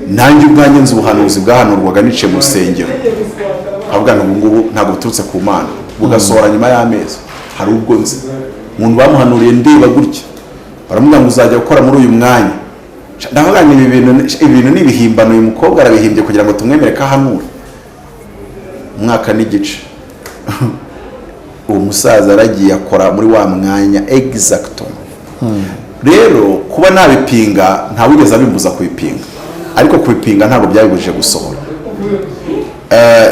Nanjye ubwanjye nzi ubuhanuzi bwahanurwaga niciye mu rusengero, havuga ngo ngubu ntabwo buturutse ku Mana, bugasohora nyuma y'amezi. Hari ubwo nzi umuntu bamuhanuriye ndeba gutya, baramubwira ngo uzajya gukora muri uyu mwanya. Ndavuga ngo ibintu nibihimbano, uyu mukobwa arabihimbye kugira ngo tumwemere ko ahanura. umwaka n'igice uwo musaza aragiye akora muri wa mwanya exacto. Rero kuba nabipinga ntawigeze abimbuza kubipinga, ariko kubipinga ntabwo byabibujije gusohora.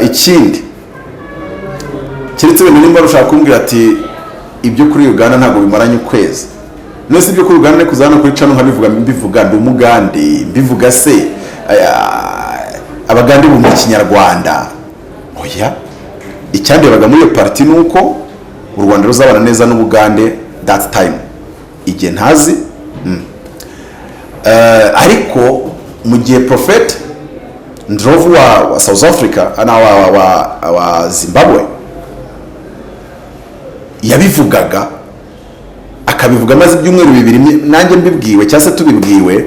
Ikindi keretse ibintu nimba rushaka kumbwira ati ibyo kuri Uganda ntabwo bimaranye ukwezi, nose ibyo kuri Uganda kuzana kuri cano mbivuga ndi umugande, mbivuga se abagande mu Kinyarwanda. Oya, icyandebaga muri iyo parti nuko u Rwanda ruzabana neza n'Ubugande that time, igihe ntazi. Ariko mu gihe Prophet Ndlovu wa South Africa na wa Zimbabwe yabivugaga, akabivuga maze ibyumweru bibiri nanjye mbibwiwe cyangwa se tubibwiwe,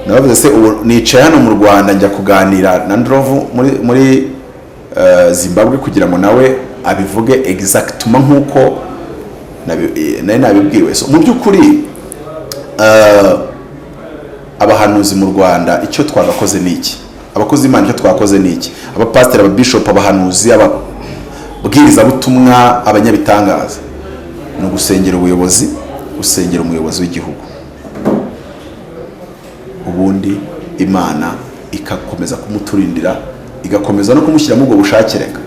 nabavuze se ubu nicaye hano mu Rwanda njya kuganira na Ndlovu muri Zimbabwe kugira ngo nawe abivuge exactement nkuko nari nabibwiwe. So mu by'ukuri abahanuzi mu Rwanda icyo twagakoze niki, abakozi Imana icyo twakoze niki, abapasiteri, ababishop, abahanuzi, ababwiriza butumwa, abanyabitangaza, no gusengera ubuyobozi, gusengera umuyobozi w'igihugu, ubundi Imana ikakomeza kumuturindira, igakomeza no kumushyira mu bwo bushake reka.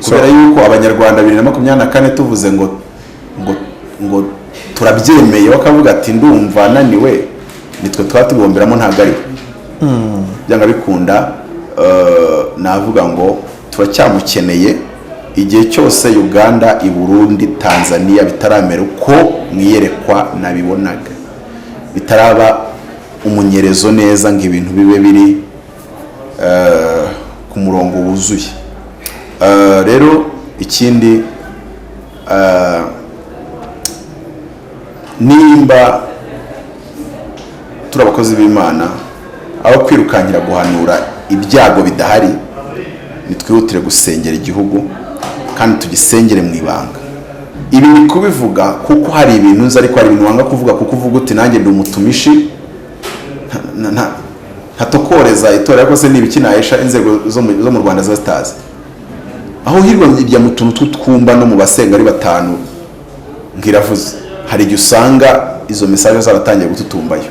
Kubera yuko abanyarwanda 2024 tuvuze ngo turabyemeye, bakavuga ati ndumva naniwe, nitwe twatubomberamo ntago ari byanga bikunda. Navuga ngo turacyamukeneye igihe cyose Uganda, i Burundi, Tanzania bitaramera uko mwiyerekwa nabibonaga, bitaraba umunyerezo neza ngo ibintu bibe biri ku murongo wuzuye. Rero ikindi nimba turabakozi b'Imana aho kwirukankira guhanura ibyago bidahari, nitwihutire gusengera igihugu kandi tugisengere mu ibanga. Ibi ni kubivuga kuko hari ibintu nzi, ariko hari ibintu wanga kuvuga kuko uvuga uti nanjye ndi umutumishi ntatokoreza itora yako se nibiki nahesha inzego zo mu Rwanda zitazi, aho hirwa ibya mutuntu twumba no mu basenga ari batanu ngiravuze. Hari igihe usanga izo message zaratangiye gututumbayo,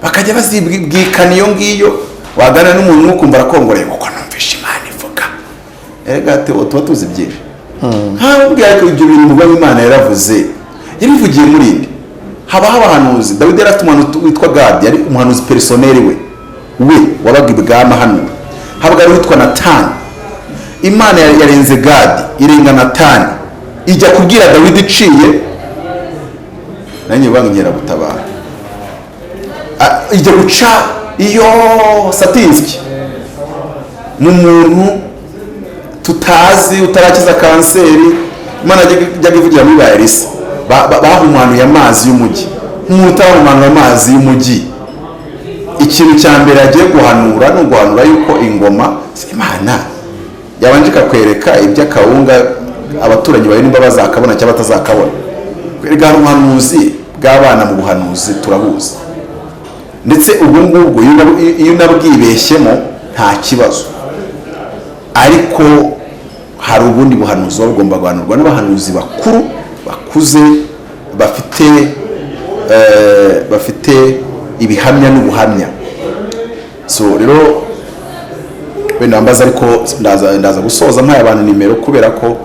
bakajya bazibwikana iyo ngiyo, wagana n'umuntu ukumva arakongoreye kuko numvisha Imana ivuga. Ati tuba tuzi byinshi nkabwira ko ibyo bintu mvuga Imana yaravuze, yarivugiye muri indi. Habaho abahanuzi, Dawidi yari afite umuntu witwa Gadi, yari umuhanuzi personnel we wabaga ibwama hano. Habaga witwa Natani, Imana yarenze Gadi irenga Natani, ijya kubwira Dawidi iciye nanjye bangera gutabara, ijya guca iyo Satinski n'umuntu tutazi utarakiza kanseri. Imana jya ivugira muri Elisa, bahumanuye amazi y'umujyi, umuntu utahumanuye amazi y'umujyi. Ikintu cya mbere agiye guhanura no guhanura yuko ingoma Imana yabanje kakwereka iby'akawunga abaturanyi bawe nimba bazakabona cyangwa batazakabona. Kwereka ubuhanuzi bw'abana mu buhanuzi turabuzi, ndetse ubu ngubwo iyo nabwibeshyemo nta kibazo, ariko hari ubundi buhanuzi bugomba guhanurwa n'abahanuzi bakuru bakuze bafite ibihamya n'ubuhamya. So rero wenda mbaza, ariko ndaza gusoza mpaye abantu nimero, kubera ko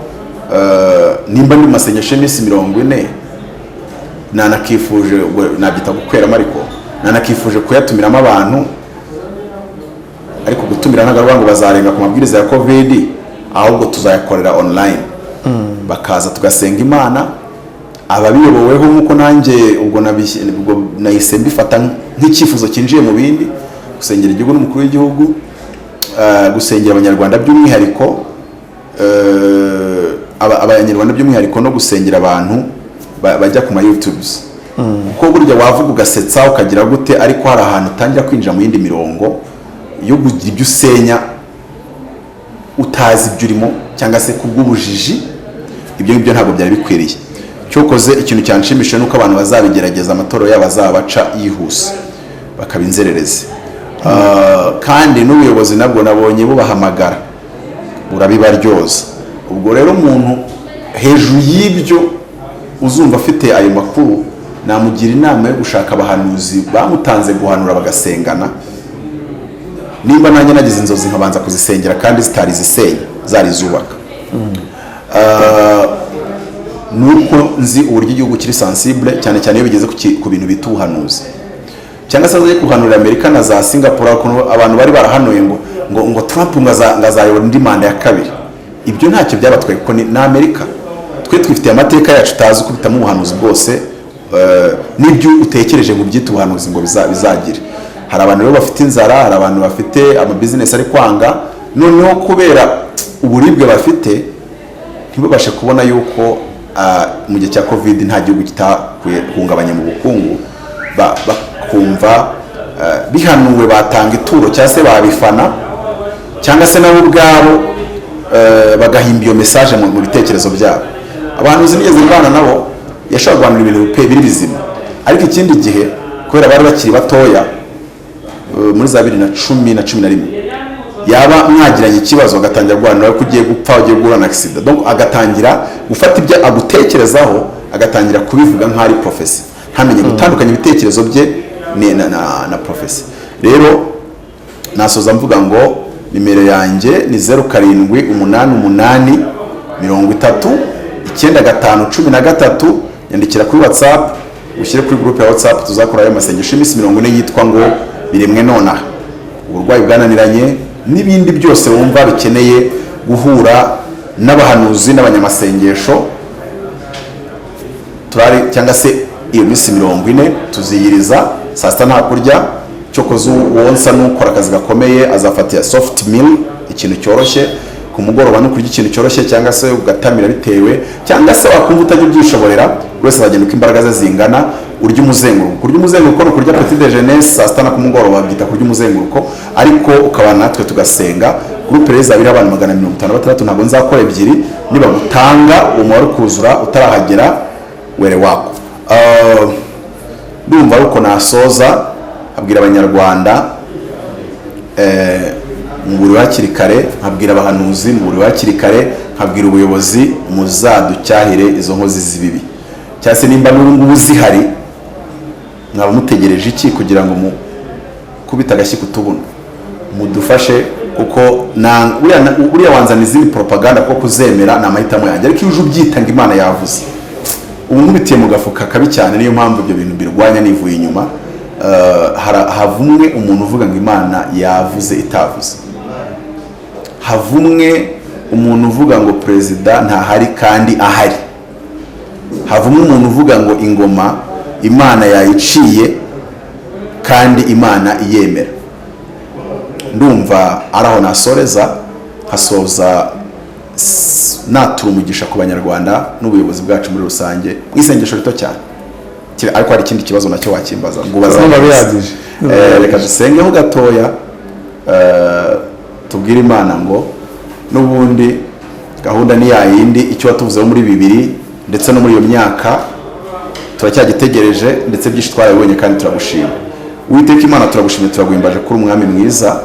nimba ndi masengesho y'imisi 40 nanakifuje nabyita gukweramo, ariko nanakifuje kuyatumiramo abantu, ariko gutumira ntagarwa ngo bazarenga ku mabwiriza ya COVID, ahubwo tuzayakorera online. Bakaza tugasenga Imana, ababiyoboweho nkuko nanjye ubwo nahise mbifata nk'icyifuzo kinjiye mu bindi, gusengera igihugu n'umukuru w'igihugu, gusengera abanyarwanda by'umwihariko, abanyarwanda by'umwihariko, no gusengera abantu bajya ku ma YouTubes. Kuko burya wavuga ugasetsa ukagira gute, ariko hari ahantu utangira kwinjira mu yindi mirongo yo kugira ibyo usenya utazi ibyo urimo, cyangwa se kubw'ubujiji. Ibyo ngibyo ntabwo byari bikwiriye. Cyokoze ikintu cyanshimisha nuko abantu bazabigerageza, amatora yabo azabaca yihuse bakaba inzererezi. kandi n'ubuyobozi nabwo nabonye bubahamagara burabibaryoza. Ubwo rero umuntu hejuru y'ibyo uzumva afite ayo makuru, namugira inama yo gushaka abahanuzi bamutanze guhanura bagasengana. Nimba nanjye nagize inzozi nkabanza kuzisengera kandi zitari zisenya, zari zubaka. Nuko nzi uburyo igihugu kiri sensible cyane cyane iyo bigeze ku bintu bita ubuhanuzi. Cyangwa se azaye kuhanurira Amerika na za Singapore, abantu bari barahanuye ngo Trump ngazayobora indi manda ya kabiri. Ibyo ntacyo byabatwaye kuko ni Amerika. Twe twifitiye amateka yacu tazi kubitamo ubuhanuzi bwose, n'ibyo utekereje ngo byite ubuhanuzi ngo bizagire. Hari abantu rero bafite inzara, hari abantu bafite ama business ari kwanga, noneho kubera uburibwe bafite ntibabashe kubona yuko mu gihe cya covid nta gihugu kitakuhungabanya mu bukungu, bakumva bihanuwe batanga ituro cyangwa se babifana, cyangwa se nabo ubwabo bagahimba iyo message mu bitekerezo byabo. Abantu zinigeze mbana nabo yashaka guhanura ibintu biri bizima, ariko ikindi gihe kubera bari bakiri batoya muri za 2010 na 11 yaba mwagiranye ikibazo agatangira guhanura ko ugiye gupfa, ugiye guhura na accident, donc agatangira gufata ibyo agutekerezaho agatangira kubivuga nk'ari professor, ntamenye gutandukanya ibitekerezo bye na professor. Rero nasoza mvuga ngo nimero yanjye ni 0788 30 yandikira kuri WhatsApp, ushyire kuri group ya WhatsApp tuzakora ayo masengesho iminsi 40 yitwa ngo biremwe nonaha. Uburwayi bwananiranye n'ibindi byose wumva bikeneye guhura n'abahanuzi n'abanyamasengesho, turari cyangwa se iyo minsi 40 tuziyiriza saa sita nta kurya, cyokoze wonsa n'ukora akazi gakomeye azafatira soft meal, ikintu cyoroshye ku mugoroba no kurya ikintu cyoroshye, cyangwa se ugatamira bitewe, cyangwa se wakumva utajya byishoborera, wese agenda uko imbaraga ze zingana. Urya umuzenguruko, kurya umuzenguruko no kurya petit déjeuner saa sita na ku mugoroba byita kurya umuzenguruko, ariko ukaba natwe tugasenga. Groupe reza abiri abantu 156 ntabwo nzakora ebyiri, niba gutanga umubare kuzura utarahagera were wako. Ndumva uko nasoza abwira abanyarwanda muri hakiri kare, nkabwira abahanuzi muri hakiri kare, nkabwira ubuyobozi muzaducyahire izo nkozi zibibi, cyase nimba n'ubu zihari mwaba mutegereje iki kugira ngo kubita agashyi kutubuna mudufashe, kuko uriya wanzana izindi propaganda ko kuzemera na mahitamo yanjye, ariko iyo uje ubyitanga Imana yavuze ubu nkubitiye mu gafuka kabi cyane. Niyo mpamvu ibyo bintu birwanya nivuye inyuma. Havumwe umuntu uvuga ngo Imana yavuze itavuze, havumwe umuntu uvuga ngo perezida ntahari kandi ahari, havumwe umuntu uvuga ngo ingoma Imana yayiciye kandi Imana iyemera. Ndumva araho nasoreza, hasoza natura umugisha ku banyarwanda n'ubuyobozi bwacu muri rusange mwisengesho rito cyane. Ariko hari ikindi kibazo nacyo wakimbaza ngo bazabihagije, reka dusengeho gatoya, tubwire Imana ngo n'ubundi gahunda ni yayindi, icyo watuvuzeho muri 2000 ndetse no muri iyo myaka turacyagitegereje, ndetse byinshi twarabibonye kandi turagushima. Uwiteka Imana turagushimye, turaguhimbaje kuri umwami mwiza.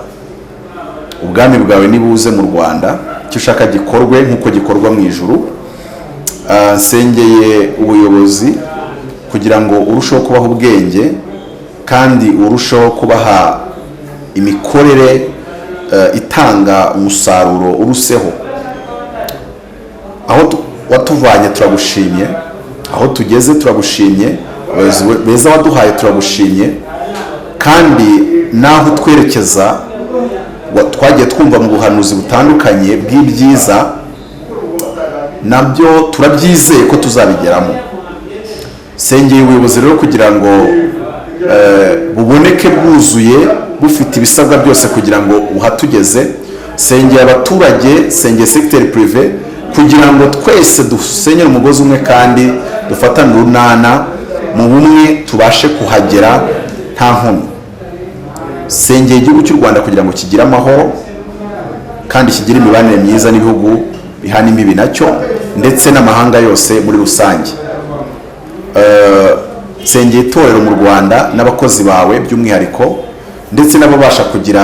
Ubwami bwawe nibuze mu Rwanda, icyo ushaka gikorwe nk'uko gikorwa mu ijuru. Nsengeye ubuyobozi kugira ngo urusheho kubaha ubwenge kandi urusheho kubaha imikorere itanga umusaruro uruseho. Aho watuvanye turagushimye, aho tugeze turagushimye, beza waduhaye turagushimye, kandi naho twerekeza twagiye twumva mu buhanuzi butandukanye bw'ibyiza, nabyo turabyizeye ko tuzabigeramo. Sengeye ubuyobozi rero kugira ngo buboneke bwuzuye, bufite ibisabwa byose kugira ngo uhatugeze. Sengeye abaturage, sengeye secteur privé kugira ngo twese dusenyere umugozi umwe kandi dufatane urunana mu bumwe, tubashe kuhagera nta nkomyi. Sengeye igihugu cy'u Rwanda kugira ngo kigire amahoro kandi kigire imibanire myiza n'ibihugu bihana imbibi nacyo, ndetse n'amahanga yose muri rusange. Sengeye itorero mu Rwanda n'abakozi bawe by'umwihariko, ndetse n'ababasha kugira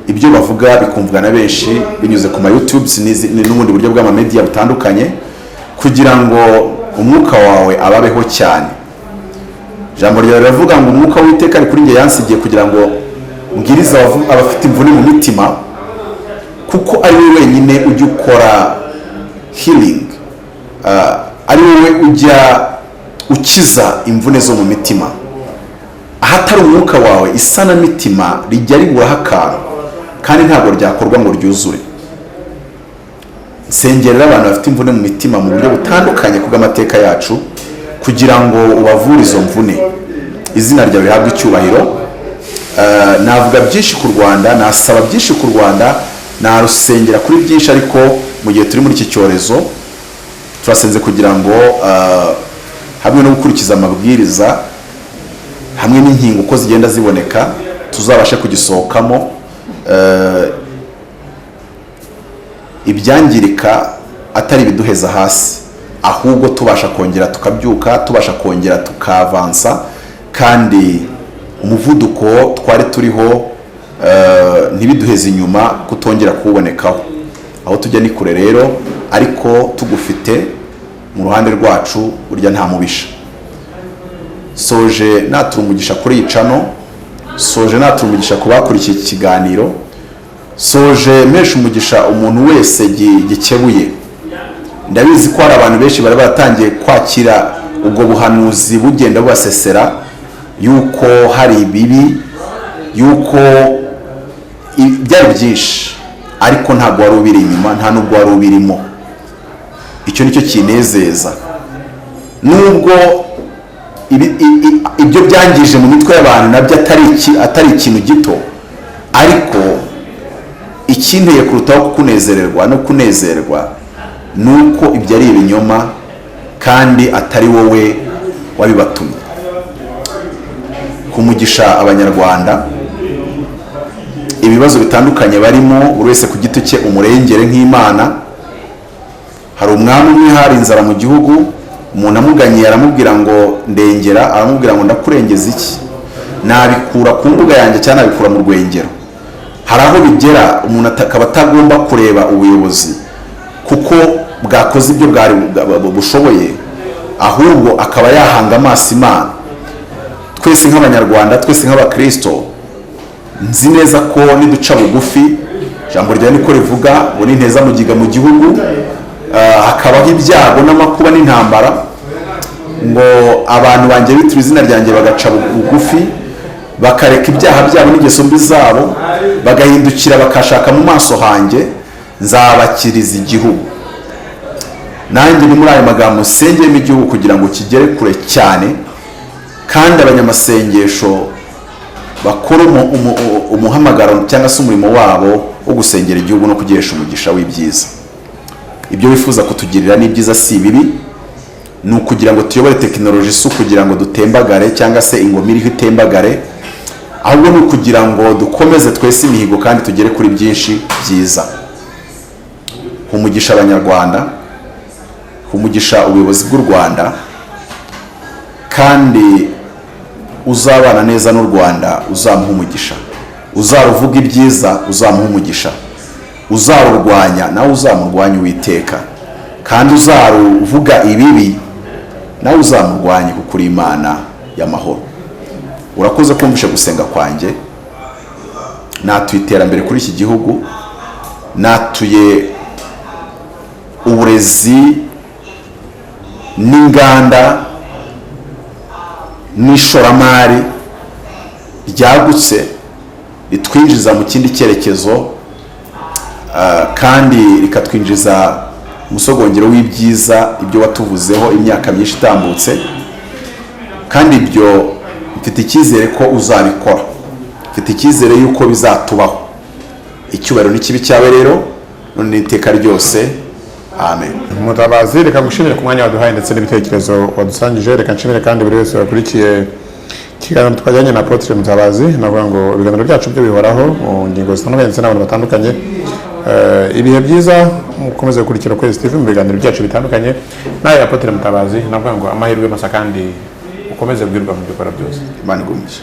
ibyo bavuga bikumvwa na benshi binyuze ku ma YouTube n'ubundi buryo bw'amamedia butandukanye, kugira ngo umwuka wawe ababeho cyane. Ijambo ryawe riravuga ngo umwuka w'Uwiteka ari kuri njye, yansigiye kugira ngo mbwirize abafite imvune mu mitima, kuko ari we wenyine ujya ukora healing, ari wowe ujya ukiza imvune zo mu mitima. Ahatari umwuka wawe isanamitima rijya riburaho akantu, kandi ntabwo ryakorwa ngo ryuzure. Nsengerera abantu bafite imvune mu mitima mu buryo butandukanye kubw'amateka yacu, kugira ngo ubavure izo mvune, izina ryawe rihabwe icyubahiro. Navuga byinshi ku Rwanda, nasaba byinshi ku Rwanda, narusengera kuri byinshi, ariko mu gihe turi muri iki cyorezo turasenze kugira ngo hamwe no gukurikiza amabwiriza, hamwe n'inkingo uko zigenda ziboneka, tuzabashe kugisohokamo ibyangirika atari ibiduheza hasi, ahubwo tubasha kongera tukabyuka, tubasha kongera tukavansa, kandi umuvuduko twari turiho ntibiduheze inyuma kutongera kuwubonekaho. Aho tujya ni kure rero, ariko tugufite mu ruhande rwacu burya nta mubisha. Soje natura umugisha kuri iyi channel, soje natura umugisha ku bakurikiye iki kiganiro, soje mesha umugisha umuntu wese gikebuye. Ndabizi ko hari abantu benshi bari batangiye kwakira ubwo buhanuzi bugenda bubasesera yuko hari ibibi, yuko byari byinshi, ariko ntabwo wari ubiri inyuma, nta nubwo wari ubirimo. Icyo nicyo kinezeza. Nubwo ibyo byangije mu mitwe y'abantu nabyo atari ikintu gito, ariko ikinteye kurutaho kukunezererwa no kunezerwa nuko ibyo ari ibinyoma, kandi atari wowe wabibatumye. Kumugisha abanyarwanda ibibazo bitandukanye barimo, buri wese ku giti cye umurengere nk'Imana. Hari umwami umwe, hari inzara mu gihugu, umuntu amuganyiye aramubwira ngo ndengera, aramubwira ngo ndakurengeza iki? Nabikura ku mbuga yanjye cyangwa nabikura mu rwengero. Hari aho bigera umuntu akaba atagomba kureba ubuyobozi kuko bwakoze ibyo bwari bushoboye, ahubwo akaba yahanga amaso Imana. Twese nk'abanyarwanda, twese nk'abakristo, nzi neza ko niduca bugufi, ijambo ryawe niko rivuga ngo ninteza mugiga mu gihugu hakabaho ibyago n'amakuba n'intambara, ngo abantu banjye bitura izina ryanjye bagaca bugufi, bakareka ibyaha byabo n'ingeso mbi zabo, bagahindukira bakashaka mu maso hanjye, nzabakiriza igihugu. Nanjye ni muri ayo magambo nsengeyemo igihugu kugira ngo kigere kure cyane, kandi abanyamasengesho bakora umuhamagaro cyangwa se umurimo wabo wo gusengera igihugu no kugihesha umugisha w'ibyiza. Ibyo wifuza kutugirira ni byiza, si bibi. Ni ukugira ngo tuyobore tekinoloji, si ukugira ngo dutembagare cyangwa se ingoma iriho itembagare, ahubwo ni ukugira ngo dukomeze twese imihigo kandi tugere kuri byinshi byiza. Umugisha abanyarwanda, umugisha ubuyobozi bw'u Rwanda, kandi uzabana neza n'u Rwanda uzamuha umugisha. Uzaruvuga ibyiza uzamuha umugisha, uzarurwanya nawe uzamurwanya Uwiteka, kandi uzaruvuga ibibi nawe uzamurwanya, kuko uri Imana y'amahoro. Urakoze kumvisha gusenga kwanjye, natuye iterambere kuri iki gihugu, natuye uburezi n'inganda n'ishoramari ryagutse ritwinjiza mu kindi cyerekezo, kandi rikatwinjiza umusogongero w'ibyiza ibyo watuvuzeho imyaka myinshi itambutse. Kandi ibyo mfite icyizere ko uzabikora, mfite icyizere yuko bizatubaho. Icyubahiro n'ikibi cyawe rero none n'iteka ryose, amen. Mutabazi, reka gushimira ku mwanya waduhaye ndetse n'ibitekerezo wadusangije. Reka nshimire kandi buri wese wakurikiye ikiganiro twajyanye na Apotre Mutabazi. Navuga ngo ibiganiro byacu byo bihoraho mu ngingo zitandukanye ndetse n'abantu batandukanye. Ibihe byiza, mukomeze gukurikira Kwezi TV mu biganiro byacu bitandukanye. Nawe Apotre Mutabazi, navuga ngo amahirwe masa kandi ukomeze kubwirwa mu byo ukora byose. Imana igumishe.